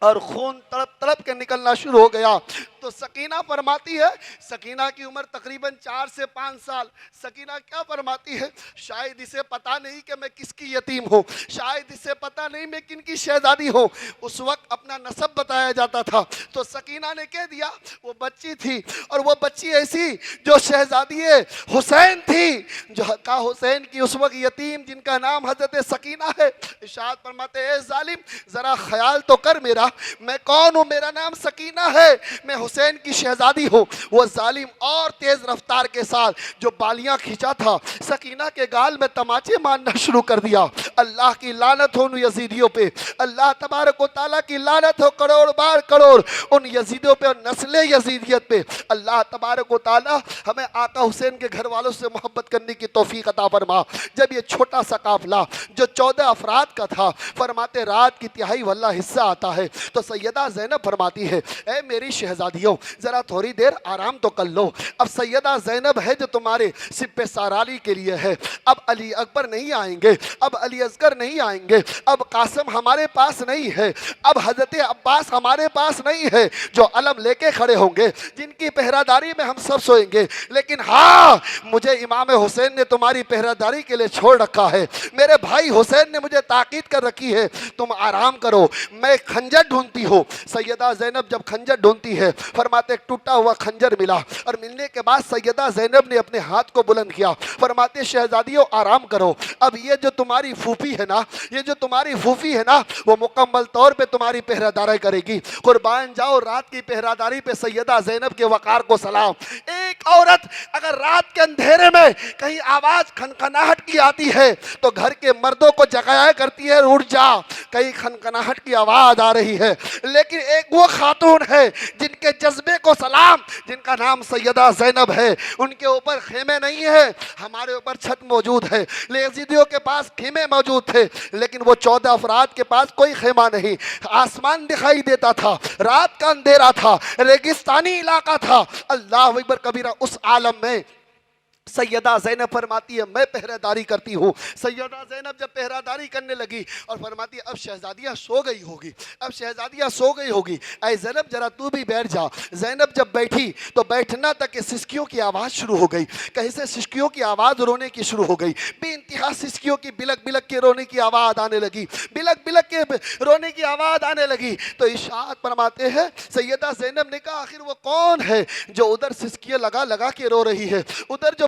اور خون تڑپ تڑپ کے نکلنا شروع ہو گیا. تو سکینہ فرماتی ہے, سکینہ کی عمر تقریباً 4 سے 5 سال. سکینہ کیا فرماتی ہے, شاید اسے پتا نہیں کہ میں کس کی یتیم ہوں, شاید اسے پتا نہیں میں کن کی شہزادی ہوں. اس وقت اپنا نسب بتایا جاتا تھا تو سکینہ نے کہہ دیا وہ بچی تھی, اور وہ بچی ایسی جو شہزادی حسین تھی, جو کا حسین کی اس وقت یتیم جن کا نام حضرت سکینہ ہے. ارشاد فرماتے اے ظالم ذرا خیال تو کر میرا, میں کون ہوں, میرا نام سکینہ ہے, میں حسین کی شہزادی ہوں. وہ ظالم اور تیز رفتار کے ساتھ جو بالیاں کھینچا تھا, سکینہ کے گال میں تماچے مارنا شروع کر دیا. اللہ کی لعنت ہو ان یزیدیوں پہ, اللہ تبارک و تعالیٰ کی لعنت ہو کروڑ بار کروڑ ان یزیدیوں پہ اور نسل یزیدیت پہ. اللہ تبارک و تعالیٰ ہمیں آقا حسین کے گھر والوں سے محبت کرنے کی توفیق عطا فرما. جب یہ چھوٹا سا قافلہ جو 14 افراد کا تھا, فرماتے رات کی تہائی واللہ حصہ آتا ہے, تو سیدہ زینب فرماتی ہے اے میری شہزادیوں ذرا تھوڑی دیر آرام تو کر لو. اب سیدہ زینب ہے جو تمہارے سپہ سارالی کے لیے ہے, اب علی اکبر نہیں آئیں گے, اب علی اصغر نہیں آئیں گے, اب قاسم ہمارے پاس نہیں ہے, اب حضرت عباس ہمارے پاس نہیں ہے جو علم لے کے کھڑے ہوں گے, جن کی پہراداری میں ہم سب سوئیں گے. لیکن ہاں مجھے امام حسین نے تمہاری پہراداری کے لیے چھوڑ رکھا ہے, میرے بھائی حسین نے مجھے تاکید کر رکھی ہے, تم آرام کرو, میں خنجر ڈھونڈتی ہوں. سیدہ زینب جب خنجر ڈھونڈتی ہے, فرماتے ایک ٹوٹا ہوا خنجر ملا, اور ملنے کے بعد سیدہ زینب نے اپنے ہاتھ کو بلند کیا. فرماتے شہزادیوں آرام کرو, اب یہ جو تمہاری پھوپھی ہے نا, یہ جو تمہاری پھوپھی ہے نا, وہ مکمل طور پہ تمہاری پہراداری کرے گی. قربان جاؤ رات کی پہراداری پہ سیدہ زینب کے وقار کو سلام. ایک عورت اگر رات کے اندھیرے میں کہیں آواز کھنکھناہٹ کی آتی ہے تو گھر کے مردوں کو جگایا کرتی ہے, اٹھ جا کہیں کھنکھناہٹ کی آواز آ رہی ہے. لیکن ایک وہ خاتون ہے جن کے جذبے کو سلام, جن کا نام سیدہ زینب ہے. ان کے اوپر خیمے نہیں ہے, ہمارے اوپر چھت موجود ہے. یزیدیوں کے پاس خیمے موجود تھے, لیکن وہ 14 افراد کے پاس کوئی خیمہ نہیں. آسمان دکھائی دیتا تھا, رات کا اندھیرا تھا, ریگستانی علاقہ تھا. اللہ اکبر کبیرہ. اس عالم میں سیدہ زینب فرماتی ہے میں پہرےداری کرتی ہوں. سیدہ زینب جب پہرےداری کرنے لگی اور فرماتی ہے اب شہزادیاں سو گئی ہوگی, اب شہزادیاں سو گئی ہوگی, اے زینب ذرا تو بھی بیٹھ جا. زینب جب بیٹھی تو بیٹھنا تک کہ سسکیوں کی آواز شروع ہو گئی, کہیں سے سسکیوں کی آواز رونے کی شروع ہو گئی. بے انتہا سسکیوں کی بلک بلک کے رونے کی آواز آنے لگی, بلک بلک کے رونے کی آواز آنے لگی. تو ارشاد فرماتے ہیں سیدہ زینب نے کہا آخر وہ کون ہے جو ادھر سسکیاں لگا لگا کے رو رہی ہے, ادھر جو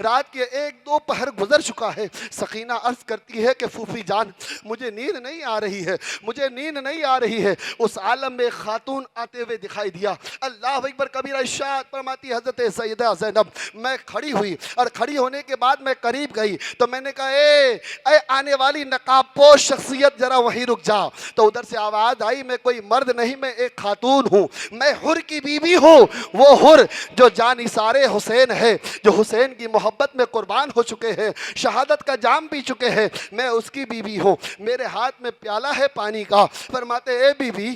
رات کے 1-2 پہر گزر چکا ہے۔ سکینہ عرض کرتی ہے کہ پھوپھی جان مجھے نیند نہیں آ رہی ہے، مجھے نیند نہیں آ رہی ہے۔ اس عالم میں خاتون آتے ہوئے دکھائی دیا۔ اللہ اکبر کبیرہ ارشاد فرماتی حضرت سیدہ زینب میں کھڑی ہوئی، اور کھڑی ہونے کے بعد میں قریب گئی تو میں نے کہا اے آنے والی نقاب پوش شخصیت ذرا وہیں رک جا۔ تو ادھر سے آواز آئی میں کوئی مرد نہیں، میں ایک خاتون ہوں، میں حر کی بیوی ہوں، وہ حر جو جانثار حسین ہے، جو حسین کی محبت میں قربان ہو چکے ہیں، شہادت کا جام پی چکے ہیں، میں اس کی بیوی ہوں۔ میرے ہاتھ میں پیالہ ہے پانی کا۔ فرماتے اے بیوی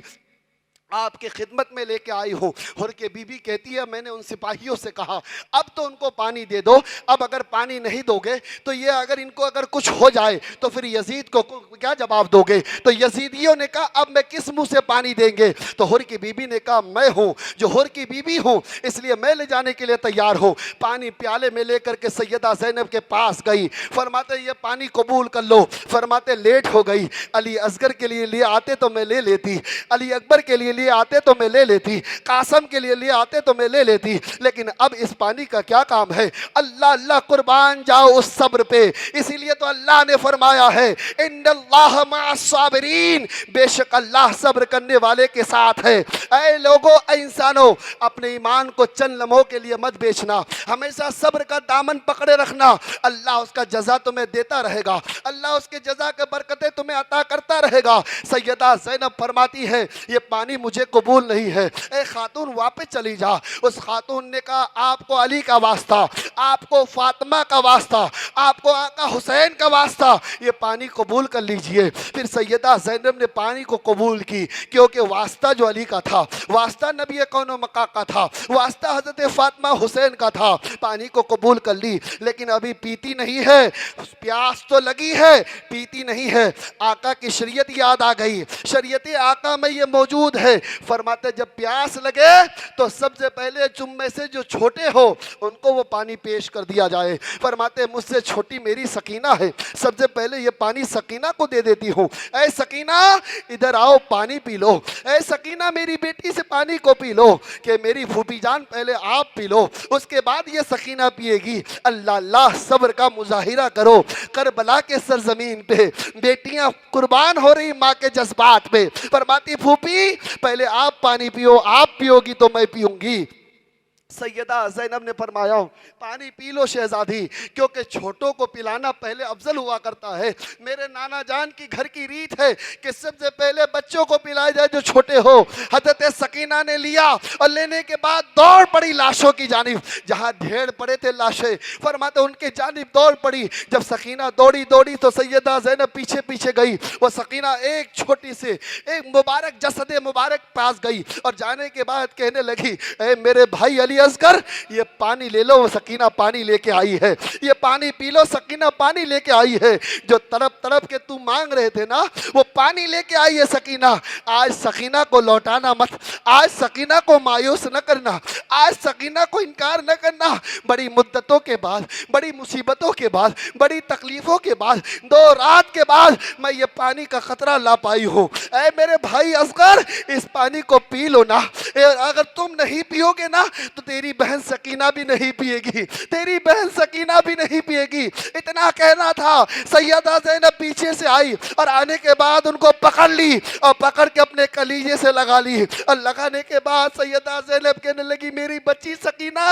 آپ کے خدمت میں لے کے آئی ہوں۔ حر کے بیوی کہتی ہے میں نے ان سپاہیوں سے کہا اب تو ان کو پانی دے دو، اب اگر پانی نہیں دو گے تو یہ اگر ان کو اگر کچھ ہو جائے تو پھر یزید کو کیا جواب دو گے؟ تو یزیدیوں نے کہا اب میں کس منہ سے پانی دیں گے؟ تو حر کی بیوی نے کہا میں ہوں جو حر کی بیوی ہوں، اس لیے میں لے جانے کے لیے تیار ہوں۔ پانی پیالے میں لے کر کے سیدہ زینب کے پاس گئی۔ فرماتے یہ پانی قبول کر لو۔ فرماتے لیٹ ہو گئی، علی اصغر کے لیے لے آتے تو میں لے لیتی، علی اکبر کے لیے آتے تو میں لے لیتی، قاسم کے لیے آتے تو میں لے لیتی، لیکن اب اس پانی کا کیا کام ہے؟ اللہ اللہ قربان جاؤ اس صبر پہ۔ اسی لیے تو اللہ نے فرمایا ہے ان اللہ مع الصابرین، بے شک اللہ صبر کرنے والے کے ساتھ ہے۔ اے لوگوں، اے انسانوں، اپنے ایمان کو چند لمحوں کے لیے مت بیچنا، ہمیشہ صبر کا دامن پکڑے رکھنا۔ اللہ اس کا جزا تمہیں دیتا رہے گا، اللہ اس کے جزا کے برکتیں تمہیں عطا کرتا رہے گا۔ سیدہ زینب فرماتی ہے یہ پانی مجھے قبول نہیں ہے، اے خاتون واپس چلی جا۔ اس خاتون نے کہا آپ کو علی کا واسطہ، آپ کو فاطمہ کا واسطہ، آپ کو آقا حسین کا واسطہ، یہ پانی قبول کر لیجئے۔ پھر سیدہ زینب نے پانی کو قبول کی، کیونکہ واسطہ جو علی کا تھا، واسطہ نبی کون و مکہ کا تھا، واسطہ حضرت فاطمہ حسین کا تھا۔ پانی کو قبول کر لی، لیکن ابھی پیتی نہیں ہے، پیاس تو لگی ہے، پیتی نہیں ہے۔ آقا کی شریعت یاد آ گئی، شریعت آقا میں یہ موجود ہے۔ فرماتے جب پیاس لگے تو سب سے پہلے تم میں سے جو چھوٹے ہو ان کو وہ پانی پیش کر دیا جائے۔ فرماتے مجھ سے چھوٹی میری سکینہ ہے، سب سے پہلے یہ پانی سکینہ کو دے دیتی ہوں۔ اے سکینہ ادھر آؤ پانی پی لو، اے سکینہ میری بیٹی سے پانی کو پی لو، کہ میری پھوپھی جان پہلے آپ پی لو، اس کے بعد یہ سکینہ پیے گی۔ اللہ اللہ صبر کا مظاہرہ کرو۔ کربلا کے سرزمین پہ بیٹیاں قربان ہو رہی ماں کے جذبات پہ۔ فرماتی پھوپھی پہلے آپ پانی پیو، آپ پیو گی تو میں پیوں گی۔ سیدہ زینب نے فرمایا پانی پی لو شہزادی، کیونکہ چھوٹوں کو پلانا پہلے افضل ہوا کرتا ہے۔ میرے نانا جان کی گھر کی ریت ہے کہ سب سے پہلے بچوں کو پلایا جائے جو چھوٹے ہو۔ حضرت سکینہ نے لیا اور لینے کے بعد دوڑ پڑی لاشوں کی جانب، جہاں ڈھیر پڑے تھے لاشیں، فرماتے ان کے جانب دوڑ پڑی۔ جب سکینہ دوڑی تو سیدہ زینب پیچھے پیچھے گئی۔ وہ سکینہ ایک چھوٹی سے ایک مبارک جسد مبارک پاس گئی، اور جانے کے بعد کہنے لگی اے میرے بھائی علی اصغر یہ پانی لے لو۔ سکینہ پانی لے کے آئی ہے، یہ پانی پی لو۔ سکینہ پانی لے کے آئی ہے، جو تڑپ تڑپ کے تم مانگ رہے تھے نا وہ پانی لے کے آئی ہے سکینہ۔ آج سکینہ کو لوٹانا مت، آج سکینہ کو مایوس نہ کرنا، آج سکینہ کو انکار نہ کرنا۔ بڑی مدتوں کے بعد، بڑی مصیبتوں کے بعد، بڑی تکلیفوں کے بعد، 2 رات کے بعد میں یہ پانی کا قطرہ لا پائی ہوں۔ اے میرے بھائی اصغر اس پانی کو پی لو نا، اگر تم نہیں پیو گے نا تو تیری بہن سکینہ بھی نہیں پیے گی، تیری بہن سکینہ بھی نہیں پیے گی۔ اتنا کہنا تھا، سیدہ زینب پیچھے سے آئی اور آنے کے بعد ان کو پکڑ لی اور پکڑ کے اپنے کلیجے سے لگا لی، اور لگانے کے بعد سیدہ زینب کہنے لگی میری بچی سکینہ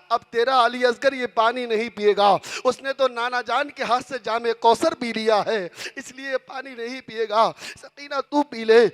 اب تیرا علی اصغر یہ پانی نہیں پیے گا، اس نے تو نانا جان کے ہاتھ سے جام کوثر پی لیا ہے، اس لیے پانی نہیں پیے گا، سکینہ تو پی لے۔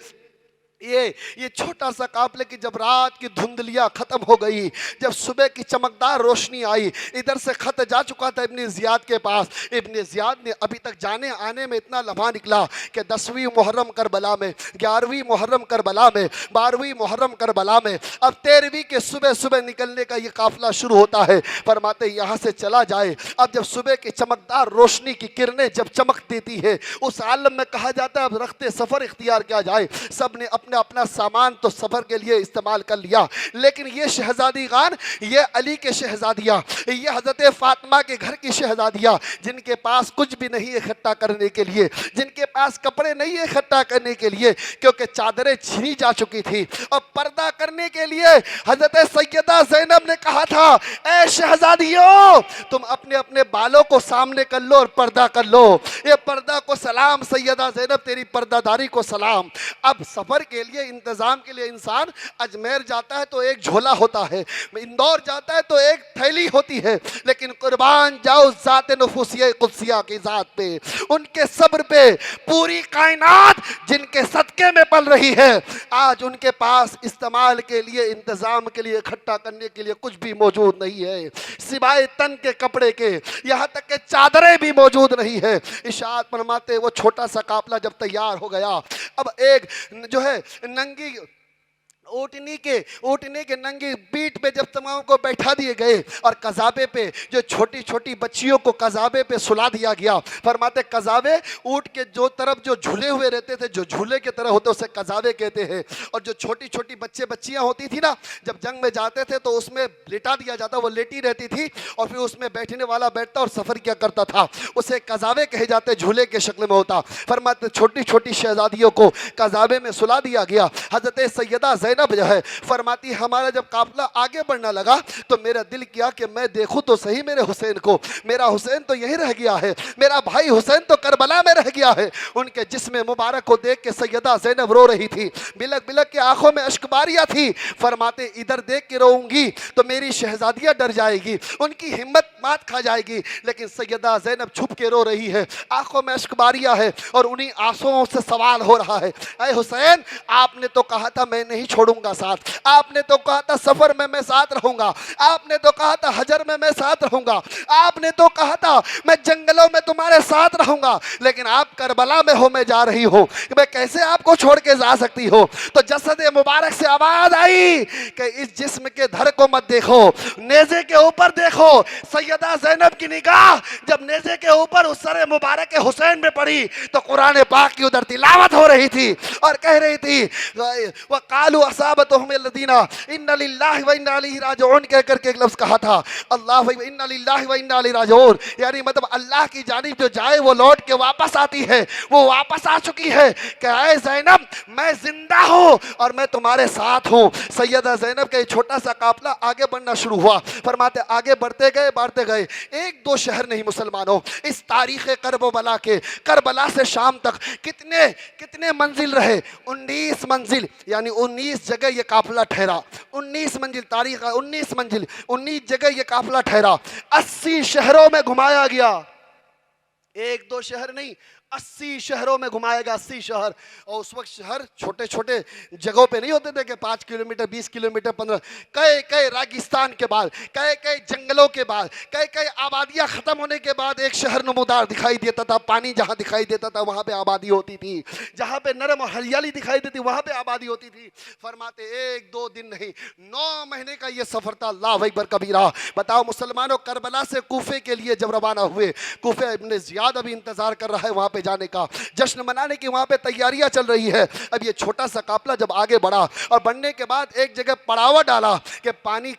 یہ چھوٹا سا قافلے کی جب رات کی دھندلیاں ختم ہو گئی، جب صبح کی چمکدار روشنی آئی، ادھر سے خط جا چکا تھا ابن زیاد کے پاس۔ ابن زیاد نے ابھی تک جانے آنے میں اتنا لمحہ نکلا کہ 10ویں محرم کربلا میں، 11ویں محرم کربلا میں، 12ویں محرم کربلا میں، اب 13ویں کے صبح صبح نکلنے کا یہ قافلہ شروع ہوتا ہے۔ فرماتے یہاں سے چلا جائے، اب جب صبح کی چمکدار روشنی کی کرنیں جب چمک دیتی ہے اس عالم میں کہا جاتا ہے اب رخت سفر اختیار کیا جائے۔ سب نے اپنے نے اپنا سامان تو سفر کے لیے استعمال کر لیا، لیکن یہ شہزادی خان، یہ علی کے شہزادیاں، یہ حضرت فاطمہ کے گھر کی شہزادیاں، جن کے پاس کچھ بھی نہیں اکٹھا کرنے کے لیے، جن کے پاس کپڑے نہیں اکٹھا کرنے کے لیے، کیونکہ چادریں چھینی جا چکی تھی، اور پردہ کرنے کے لیے حضرت سیدہ زینب نے کہا تھا اے شہزادیوں تم اپنے اپنے بالوں کو سامنے کر لو اور پردہ کر لو، یہ پردہ کو سلام سیدہ زینب، تیری پردہ داری کو سلام۔ اب سفر کے لیے انتظام کے لیے انسان اجمیر جاتا ہے تو ایک جھولا ہوتا ہے، اندور جاتا ہے تو ایک تھیلی ہوتی ہے، لیکن قربان جاؤ ذات نفوسیہ قدسیہ کی ذات پہ، ان کے صبر پہ، پوری کائنات جن کے صدقے میں پل رہی ہے، آج ان کے پاس استعمال کے لیے، انتظام کے لیے، اکٹھا کرنے کے لیے کچھ بھی موجود نہیں ہے سوائے تن کے کپڑے کے، یہاں تک کہ چادریں بھی موجود نہیں ہے۔ ارشاد فرماتے وہ چھوٹا سا قافلہ جب تیار ہو گیا، اب ایک جو ہے ننگی اونٹنی کے ننگی پیٹھ پہ جب تمام کو بیٹھا دیے گئے، اور قذابے پہ جو چھوٹی چھوٹی بچیوں کو قذابے پہ سلا دیا گیا، فرماتے قذابے اونٹ کے جو طرف جو جھولے ہوئے رہتے تھے، جو جھولے کی طرح ہوتے اسے قذابے کہتے ہیں، اور جو چھوٹی چھوٹی بچیاں ہوتی تھی نا، جب جنگ میں جاتے تھے تو اس میں لٹا دیا جاتا، وہ لیٹی رہتی تھی اور پھر اس میں بیٹھنے والا بیٹھتا اور سفر کیا کرتا تھا، اسے قذابے کہے جاتے، جھولے کے شکل میں ہوتا۔ فرماتے چھوٹی چھوٹی شہزادیوں کو قذابے میں سلا دیا گیا۔ حضرت سیدہ زینب جو ہے فرماتی ہمارا جب قافلہ آگے بڑھنا لگا تو میرا دل کیا کہ میں دیکھوں تو صحیح میرے حسین کو، میرا حسین تو یہی رہ گیا ہے، میرا بھائی حسین تو کربلا میں رہ گیا ہے۔ ان کے جسم مبارک کو دیکھ کے سیدہ زینب رو رہی تھی، بلک بلک کے آنکھوں میں اشک باریاں تھی۔ فرماتے ادھر دیکھ کے روؤں گی تو میری شہزادیاں ڈر جائے گی، ان کی ہمت مات کھا جائے گی، لیکن سیدہ زینب چھپ کے رو رہی ہے، آنکھوں میں اشک باریاں ہے، اور انہی آنسوؤں سے سوال ہو رہا ہے اے حسین آپ نے تو کہا تھا میں نہیں چھوڑوں گا ساتھ، آپ نے تو کہا تھا سفر میں ساتھ رہوں گا، آپ نے تو کہا تھا حجر میں ساتھ رہوں گا، آپ نے تو کہا تھا میں جنگلوں میں تمہارے ساتھ رہوں گا، لیکن آپ کربلا میں ہو، میں جا رہی ہوں، میں کیسے آپ کو چھوڑ کے جا سکتی ہو؟ تو جسد مبارک سے آواز آئی کہ اس جسم کے دھڑ کو مت دیکھو، نیزے کے اوپر دیکھو۔ سیدہ زینب کی نگاہ جب نیزے کے اوپر اس سر مبارک حسین میں پڑی تو قرآن پاک کی ادھر تلاوت ہو رہی تھی اور کہہ رہی تھی وَقَالُوا أَصَابَتْهُمُ الَّذِينَ إِنَّ لِلَّهِ وَإِنَّا إِلَيْهِ رَاجِعُونَ کہہ کر کے ایک لفظ کہا تھا، اللہ وَإِنَّ لِلَّهِ وَإِنَّا إِلَيْهِ رَاجِعُونَ، یعنی مطلب اللہ کی جانب جو جائے وہ لوٹ کے واپس آتی ہے، وہ واپس آ چکی ہے کہ اے زینب میں زندہ ہوں اور میں تمہارے ساتھ ہوں۔ سیدہ زینب کا یہ چھوٹا سا قافلہ آگے بڑھنا شروع ہوا، فرماتے آگے بڑھتے گئے، ایک دو شہر نہیں مسلمانوں، اس تاریخ کربلا کے، کربلا سے شام تک کتنے منزل رہے؟ 19 منزل، یعنی 19 جگہ یہ قافلہ ٹھہرا، 19 منزل تاریخ، 19 منزل، 19 جگہ یہ قافلہ ٹھہرا، 80 شہروں میں گھمایا گیا، ایک دو شہر نہیں، 80 شہروں میں گھمائے گا، 80 شہر۔ اور اس وقت شہر چھوٹے چھوٹے جگہوں پہ نہیں ہوتے تھے کہ 5 کلومیٹر 20 کلومیٹر 15، کئی راگستان کے بعد، کئی جنگلوں کے بعد، کئی آبادیاں ختم ہونے کے بعد ایک شہر نمودار دکھائی دیتا تھا، پانی جہاں دکھائی دیتا تھا وہاں پہ آبادی ہوتی تھی، جہاں پہ نرم اور ہریالی دکھائی دیتی وہاں پہ آبادی ہوتی تھی۔ فرماتے ایک دو دن نہیں، 9 مہینے کا یہ سفر تھا، اللہ اکبر کبیرہ۔ بتاؤ مسلمانوں، کربلا سے کوفے کے لیے جب روانہ ہوئے، کوفے ابن زیاد ابھی انتظار کر رہا ہے وہاں پہ جانے کا، جشن منانے کی وہاں پہ تیاریاں چل رہی ہے۔ اب یہ چھوٹا سا قافلہ جب آگے بڑھا اور بڑھنے کے بعد ایک جگہ پڑاوا ڈالا کہ پانی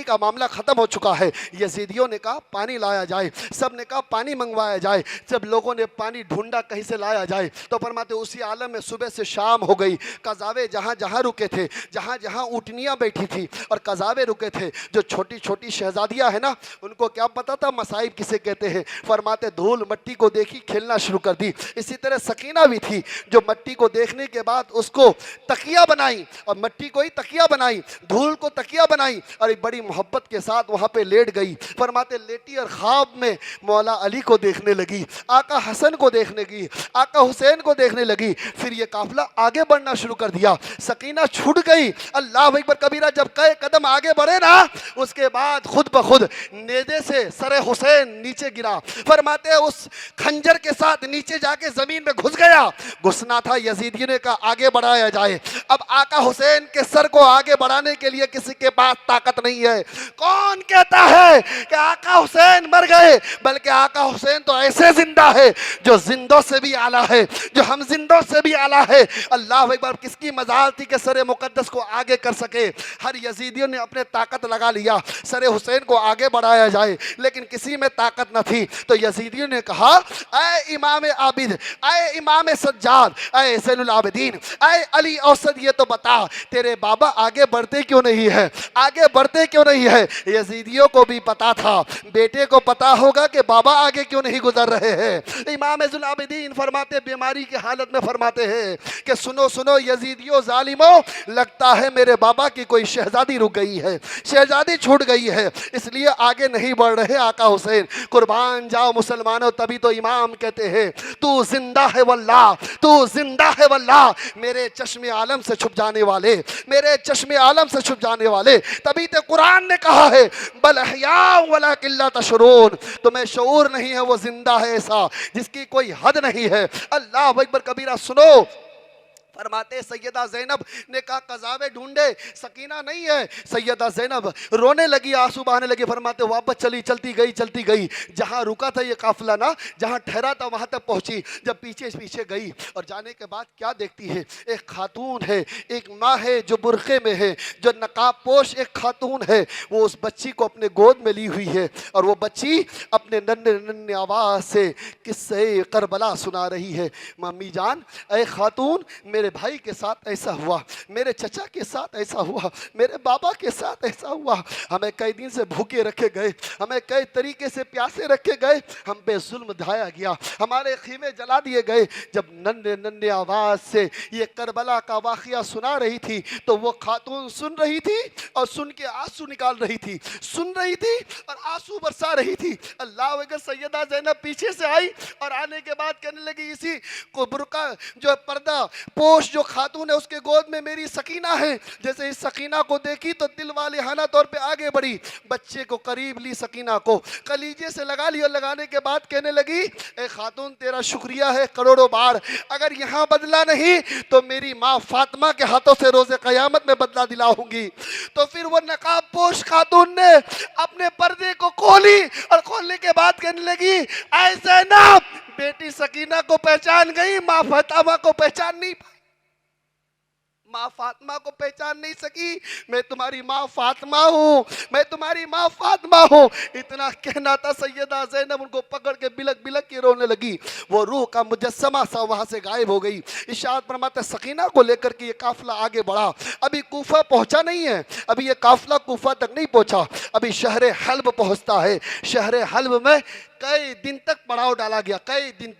کا معاملہ ختم ہو چکا ہے، یزیدیوں نے کہا پانی لایا جائے، سب نے کہا پانی منگوایا جائے، جب لوگوں نے پانی ڈھونڈا کہیں سے لایا جائے تو فرماتے اسی عالم میں صبح سے شام ہو گئی، قذافے جہاں جہاں رکے تھے، جہاں جہاں اونٹنیاں بیٹھی تھی اور قذافے رکے تھے، جو چھوٹی چھوٹی شہزادیاں ہیں نا، ان کو کیا پتا تھا مصائب کسے کہتے ہیں، فرماتے دھول مٹی کو دیکھی کھیلنا شروع کر دی۔ اسی طرح سکینہ بھی تھی جو مٹی کو دیکھنے کے بعد اس کو تکیہ بنائی، اور مٹی کو ہی تکیہ بنائی، دھول کو تکیہ بنائی، اور ایک بڑی محبت کے ساتھ وہاں پہ لیٹ گئی۔ فرماتے لیٹی اور خواب میں مولا علی کو دیکھنے لگی، آقا حسن کو دیکھنے لگی، آقا حسین کو دیکھنے لگی۔ پھر یہ قافلہ آگے بڑھنا شروع کر دیا، سکینہ چھوٹ گئی، اللہ اکبر کبیرہ۔ جب کئی قدم آگے بڑھے نا، اس کے بعد خود بخود نیزے سے سر حسین نیچے گرا، فرماتے اس خنجر کے ساتھ نیچے جا کے زمین میں گھس گیا. گھسنا تھا, یزیدیوں نے کہا آگے بڑھایا جائے. اب آقا حسین کے سر کو آگے بڑھانے کے لیے کسی کے پاس طاقت نہیں ہے. کون کہتا ہے کہ آقا حسین مر گئے؟ بلکہ آقا حسین تو ایسے زندہ ہے جو زندوں سے بھی اعلیٰ ہے, جو ہم زندوں سے بھی اعلیٰ ہے. اللہ اکبر. کس کی مجال تھی کہ سر مقدس کو آگے کر سکے؟ ہر یزیدیوں نے اپنے طاقت لگا لیا سر حسین کو آگے بڑھایا جائے, لیکن کسی میں طاقت نہ تھی. تو یزیدیوں نے کہا اے امام عابد, اے امام سجاد, اے زین العابدین, اے علی اوسط, یہ تو بتا تیرے بابا آگے بڑھتے کیوں نہیں ہے, آگے بڑھتے کیوں نہیں ہے؟ یزیدیوں کو بھی پتا تھا, بیٹے کو پتا ہوگا کہ بابا آگے کیوں نہیں گزر رہے ہیں. امام زین العابدین فرماتے, بیماری کی حالت میں فرماتے ہیں کہ سنو سنو یزیدیوں ظالموں, لگتا ہے میرے بابا کی کوئی شہزادی رک گئی ہے, شہزادی چھوٹ گئی ہے, اس لیے آگے نہیں بڑھ رہے آقا حسین. قربان جاؤ مسلمانوں, تبھی تو امام کہتے ہیں تو زندہ ہے واللہ, تو زندہ ہے واللہ, میرے چشم عالم سے چھپ جانے والے, میرے چشم عالم سے چھپ جانے والے. تبھی تو قرآن نے کہا ہے بل احیاء ولکن لا تشعرون, تمہیں شعور نہیں ہے وہ زندہ ہے ایسا جس کی کوئی حد نہیں ہے. اللہ اکبر کبیرہ. سنو, فرماتے سیدہ زینب نے کہا قذافے ڈھونڈے, سکینہ نہیں ہے. سیدہ زینب رونے لگی, آنسو بہانے لگی. فرماتے واپس چلتی گئی جہاں رکا تھا یہ قافلہ نا, جہاں ٹھہرا تھا وہاں تک پہنچی. جب پیچھے گئی اور جانے کے بعد کیا دیکھتی ہے؟ ایک خاتون ہے, ایک ماں ہے جو برقعے میں ہے, جو نقاب پوش ایک خاتون ہے. وہ اس بچی کو اپنے گود میں لی ہوئی ہے اور وہ بچی اپنے ننھے آواز سے قصے کربلا سنا رہی ہے. مامی جان, اے خاتون, میرے بھائی کے ساتھ ایسا ہوا, میرے چچا کے ساتھ ایسا ہوا, میرے بابا کے ساتھ ایسا ہوا. ہمیں کئی دن سے بھوکے رکھے گئے, ہمیں کئی طریقے سے پیاسے رکھے گئے, ہم پہ ظلم ڈھایا گیا, ہمارے خیمے جلا دیے گئے. جب ننھے آواز سے یہ کربلا کا واقعہ سنا رہی تھی تو وہ خاتون سن رہی تھی اور سن کے آنسو نکال رہی تھی, سن رہی تھی اور آنسو برسا رہی تھی. اللہ اکبر. سیدہ زینب پیچھے سے آئی اور آنے کے بعد کہنے لگی اسی کو برقع جو پردہ پوش جو خاتون ہے اس کے گود میں میری سکینہ ہے. جیسے اس سکینہ کو دیکھی تو دل والہانہ طور پہ آگے بڑھی, بچے کو قریب لی, سکینہ کو کلیجے سے لگا لی اور لگانے کے بعد کہنے لگی اے خاتون تیرا شکریہ ہے کروڑوں بار, اگر یہاں بدلہ نہیں تو میری ماں فاطمہ کے ہاتھوں سے روز قیامت میں بدلہ دلاؤں گی. تو پھر وہ نقاب پوش خاتون نے اپنے پردے کو کھولی اور کھولنے کے بعد کہنے لگی اے زینب, بیٹی سکینہ کو پہچان گئی, ماں فاطمہ کو پہچان نہیں پائی, ماں فاطمہ کو پہچان نہیں سکی. میں تمہاری ماں فاطمہ ہوں, میں تمہاری ماں فاطمہ ہوں. اتنا کہنا تھا, سیدہ زینب ان کو پکڑ کے بلک بلک کے رونے لگی. وہ روح کا مجسمہ سا وہاں سے غائب ہو گئی. ارشاد فرماتا سکینہ کو لے کر کے یہ قافلہ آگے بڑھا. ابھی کوفہ پہنچا نہیں ہے, ابھی یہ قافلہ کوفہ تک نہیں پہنچا, ابھی شہر حلب پہنچتا ہے. شہر حلب میں کئی دن تک پڑاؤ ڈالا گیا, کئی دن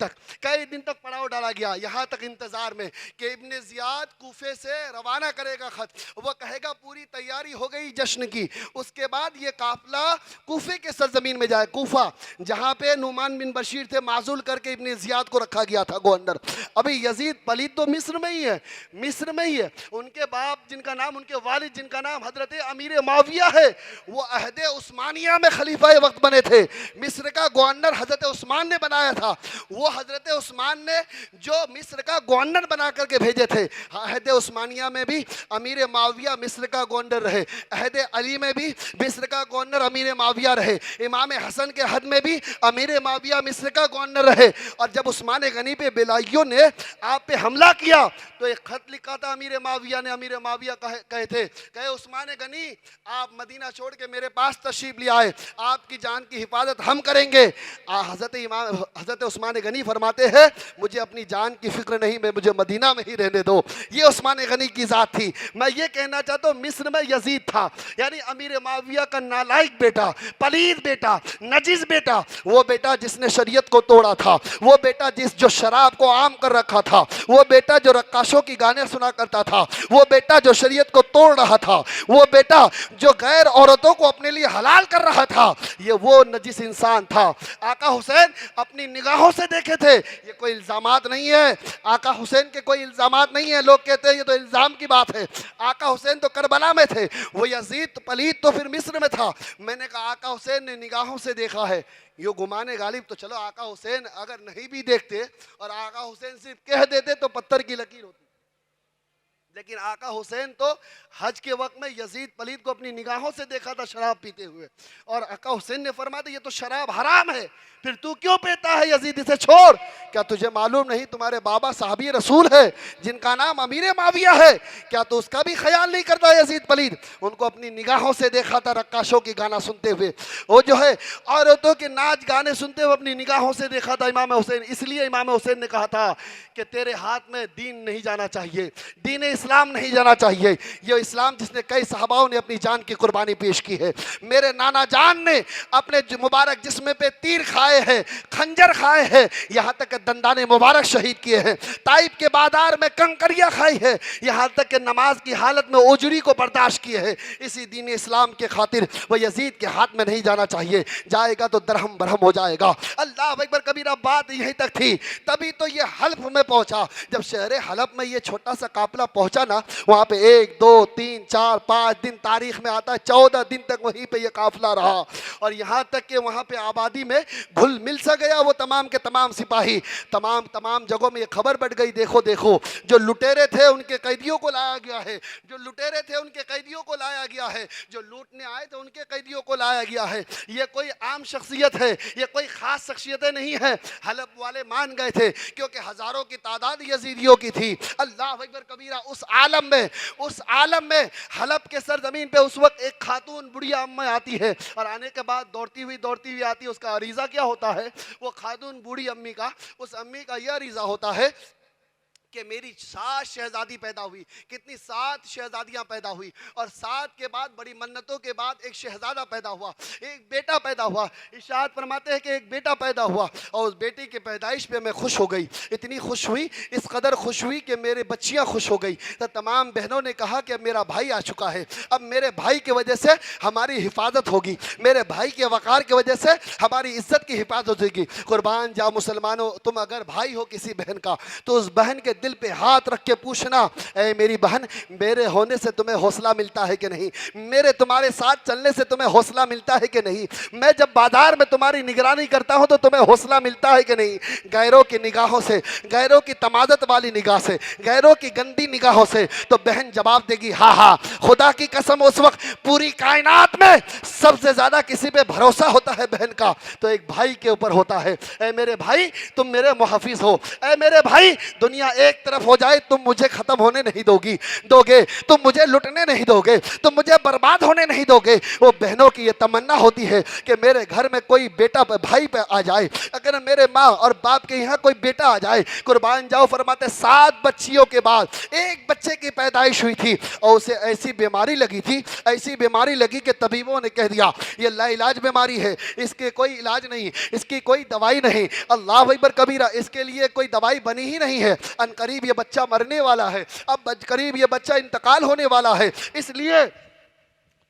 تک پڑاؤ ڈالا گیا, یہاں تک انتظار میں کہ ابن زیاد کوفے سے روانہ کرے گا خط. وہ کہے گا پوری تیاری ہو گئی جشن کی. اس کے بعد یہ قافلہ کوفے کے سرزمین میں جائے, کوفہ جہاں پہ نعمان بن بشیر تھے, معزول کر کے ابن زیاد کو رکھا گیا تھا گورنر. ابھی یزید پلید تو مصر میں ہی ہے, مصر میں ہی ہے. ان کے باپ جن کا نام, ان کے والد جن کا نام حضرت امیر معاویہ ہے, وہ عہد عثمانیہ میں خلیفہ وقت بنے تھے. مصر کا گورنر حضرت عثمان نے بنایا تھا. وہ حضرت عثمان نے جو مصر کا گورنر بنا کر کے بھیجے تھے. عہد عثمانیہ میں بھی امیر معاویہ مصر کا گورنر رہے, عہد علی میں بھی مصر کا گورنر امیر معاویہ رہے, امام حسن کے حد میں بھی امیر معاویہ مصر کا گورنر رہے. اور جب عثمان غنی پہ بلائیوں نے آپ پہ حملہ کیا تو ایک خط لکھا تھا امیر معاویہ نے. امیر معاویہ کہے عثمان غنی آپ مدینہ چھوڑ کے میرے پاس تشریف لے آئے, آپ کی جان کی حفاظت ہم کریں گے. حضرت عثمان غنی فرماتے ہیں مجھے اپنی جان کی فکر نہیں, میں مجھے مدینہ میں ہی رہنے دو. یہ عثمان غنی کی ذات تھی. میں یہ کہنا چاہتا ہوں مصر میں یزید تھا, یعنی امیر معاویہ کا نالائق بیٹا, پلید بیٹا, نجس بیٹا, وہ بیٹا جس نے شریعت کو توڑا تھا, وہ بیٹا جو شراب کو عام کر رکھا تھا, وہ بیٹا جو رقاصوں کی گانے سنا کرتا تھا, وہ بیٹا جو شریعت کو توڑ رہا تھا, وہ بیٹا جو غیر عورتوں کو اپنے لیے حلال کر رہا تھا. یہ وہ نجس انسان تھا آقا حسین اپنی نگاہوں سے دیکھے تھے. یہ کوئی الزامات نہیں ہے, آقا حسین کے کوئی الزامات نہیں ہیں. لوگ کہتے ہیں یہ تو الزام کی بات ہے. آقا حسین تو کربلا میں تھے, وہ یزید پلید تو پھر مصر میں تھا. میں نے کہا آقا حسین نے نگاہوں سے دیکھا ہے. یہ گمان غالب تو چلو آقا حسین اگر نہیں بھی دیکھتے اور آقا حسین صرف کہہ دیتے تو پتھر کی لکیر ہوتی, لیکن آقا حسین تو حج کے وقت میں یزید پلید کو اپنی نگاہوں سے دیکھا تھا شراب پیتے ہوئے, اور آقا حسین نے فرمایا تھا یہ تو شراب حرام ہے, پھر تو کیوں پیتا ہے یزید, اسے چھوڑ. کیا تجھے معلوم نہیں تمہارے بابا صحابی رسول ہے جن کا نام امیر معاویہ ہے, کیا تو اس کا بھی خیال نہیں کرتا یزید پلید؟ ان کو اپنی نگاہوں سے دیکھا تھا رقاشوں کی گانا سنتے ہوئے, وہ جو ہے عورتوں کے ناچ گانے سنتے ہوئے اپنی نگاہوں سے دیکھا تھا امام حسین. اس لیے امام حسین نے کہا تھا کہ تیرے ہاتھ میں دین نہیں جانا چاہیے, دین اسلام نہیں جانا چاہیے. یہ اسلام جس نے کئی صحاباؤں نے اپنی جان کی قربانی پیش کی ہے. میرے نانا جان نے اپنے مبارک جسم پہ تیر کھائے ہیں, خنجر کھائے ہیں, یہاں تک کہ دندان مبارک شہید کیے ہیں. طائف کے بازار میں کنکریاں کھائی ہے, یہاں تک کہ نماز کی حالت میں اوجری کو برداشت کیے ہیں. اسی دین اسلام کے خاطر وہ یزید کے ہاتھ میں نہیں جانا چاہیے, جائے گا تو درہم برہم ہو جائے گا. اللہ اکبر کبیرہ. بات یہیں تک تھی, تبھی تو یہ حلب میں پہنچا. جب شہر حلب میں یہ چھوٹا سا قافلہ پہنچا نا, وہاں پہ 1 2 3 4 5 دن تاریخ میں آتا ہے, 14 دن تک وہیں پہ یہ قافلہ رہا. اور یہاں تک کہ وہاں پہ آبادی میں گھل مل سا گیا وہ تمام کے تمام سپاہی. تمام جگہوں میں یہ خبر بڑھ گئی, دیکھو دیکھو جو لٹیرے تھے ان کے قیدیوں کو لایا گیا ہے, جو لٹیرے تھے ان کے قیدیوں کو لایا گیا ہے, جو لوٹنے آئے تھے ان کے قیدیوں کو لایا گیا ہے. یہ کوئی عام شخصیت ہے, یہ کوئی خاص شخصیتیں نہیں ہیں. حلب والے مان گئے تھے کیونکہ ہزاروں کی تعداد یزیدیوں کی تھی. اللہ اکبر کبیرہ. اس عالم میں حلب کے سرزمین پہ اس وقت ایک خاتون بڑھیا اماں آتی ہے, اور آنے کے بعد دوڑتی ہوئی آتی ہے. اس کا عریضہ کیا ہوتا ہے؟ وہ خاتون بوڑھی امی کا, اس امی کا یہ عریضہ ہوتا ہے کہ میری 7 شہزادی پیدا ہوئی. کتنی؟ 7 شہزادیاں پیدا ہوئی, اور 7 کے بعد بڑی منتوں کے بعد ایک شہزادہ پیدا ہوا, ایک بیٹا پیدا ہوا. ارشاد فرماتے ہیں کہ ایک بیٹا پیدا ہوا, اور اس بیٹی کی پیدائش پہ میں خوش ہو گئی. اتنی خوش ہوئی, اس قدر خوش ہوئی کہ میرے بچیاں خوش ہو گئی. تو تمام بہنوں نے کہا کہ میرا بھائی آ چکا ہے, اب میرے بھائی کی وجہ سے ہماری حفاظت ہوگی, میرے بھائی کے وقار کی وجہ سے ہماری عزت کی حفاظت ہوگی. قربان جا مسلمانوں, تم اگر بھائی ہو کسی بہن کا تو اس بہن کے دل پہ ہاتھ رکھ کے پوچھنا, اے میری بہن میرے ہونے سے تمہیں حوصلہ ملتا ہے کہ نہیں, میرے تمہارے ساتھ چلنے سے تمہیں حوصلہ ملتا ہے کہ نہیں, میں جب بازار میں تمہاری نگرانی کرتا ہوں تو تمہیں حوصلہ ملتا ہے کہ نہیں. غیروں کی نگاہوں سے, غیروں کی تمازت والی نگاہ سے, غیروں کی گندی نگاہوں سے تو بہن جواب دے گی ہاں ہاں. خدا کی قسم اس وقت پوری کائنات میں سب سے زیادہ کسی پہ بھروسہ ہوتا ہے بہن کا تو ایک بھائی کے اوپر ہوتا ہے. اے میرے بھائی تم میرے محافظ ہو, اے میرے بھائی دنیا ایک طرف ہو جائے تم مجھے ختم ہونے نہیں دوگے, تم مجھے لٹنے نہیں دوگے, تم مجھے برباد ہونے نہیں دوگے. وہ بہنوں کی یہ تمنا ہوتی ہے کہ میرے گھر میں کوئی بیٹا بھائی پہ آ جائے, اگر میرے ماں اور باپ کے یہاں کوئی بیٹا آ جائے. قربان جاؤ فرماتے 7 بچیوں کے بعد ایک بچے کی پیدائش ہوئی تھی, اور اسے ایسی بیماری لگی کہ طبیبوں نے کہہ دیا یہ لا علاج بیماری ہے, اس کے کوئی علاج نہیں, اس کی کوئی دوائی نہیں. اللہ اکبر کبیرہ. اس کے لیے کوئی دوائی بنی ہی نہیں ہے. ان قریب یہ بچہ مرنے والا ہے, اب قریب یہ بچہ انتقال ہونے والا ہے. اس لیے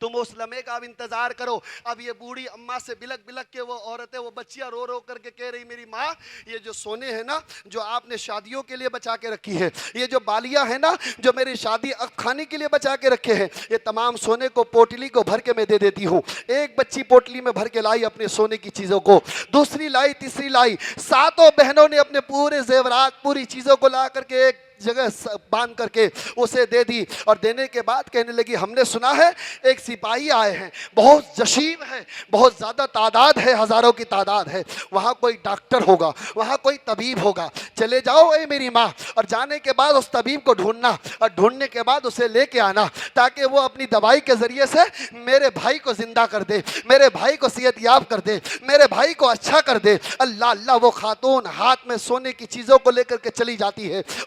تم اس لمحے کا اب انتظار کرو. اب یہ بوڑھی اماں سے بلک بلک کے وہ عورتیں, وہ بچیاں رو رو کر کے کہہ رہی میری ماں یہ جو سونے ہیں نا جو آپ نے شادیوں کے لیے بچا کے رکھی ہے, یہ جو بالیاں ہیں نا جو میری شادی کھانے کے لیے بچا کے رکھے ہیں, یہ تمام سونے کو پوٹلی کو بھر کے میں دے دیتی ہوں. ایک بچی پوٹلی میں بھر کے لائی اپنے سونے کی چیزوں کو, دوسری لائی, تیسری لائی, 7 بہنوں نے اپنے پورے زیورات پوری چیزوں کو لا کر کے ایک جگہ باندھ کر کے اسے دے دی. اور دینے کے بعد کہنے لگی ہم نے سنا ہے ایک سپاہی آئے ہیں, بہت جشیم ہے, بہت زیادہ تعداد ہے, ہزاروں کی تعداد ہے, وہاں کوئی ڈاکٹر ہوگا, وہاں کوئی طبیب ہوگا, چلے جاؤ اے میری ماں, اور جانے کے بعد اس طبیب کو ڈھونڈنا, اور ڈھونڈنے کے بعد اسے لے کے آنا تاکہ وہ اپنی دوائی کے ذریعے سے میرے بھائی کو زندہ کر دے, میرے بھائی کو صحت یاب کر دے, میرے بھائی کو اچھا کر دے. اللہ اللہ. وہ خاتون ہاتھ میں سونے کی چیزوں کو لے کر کے چلی جاتی ہے,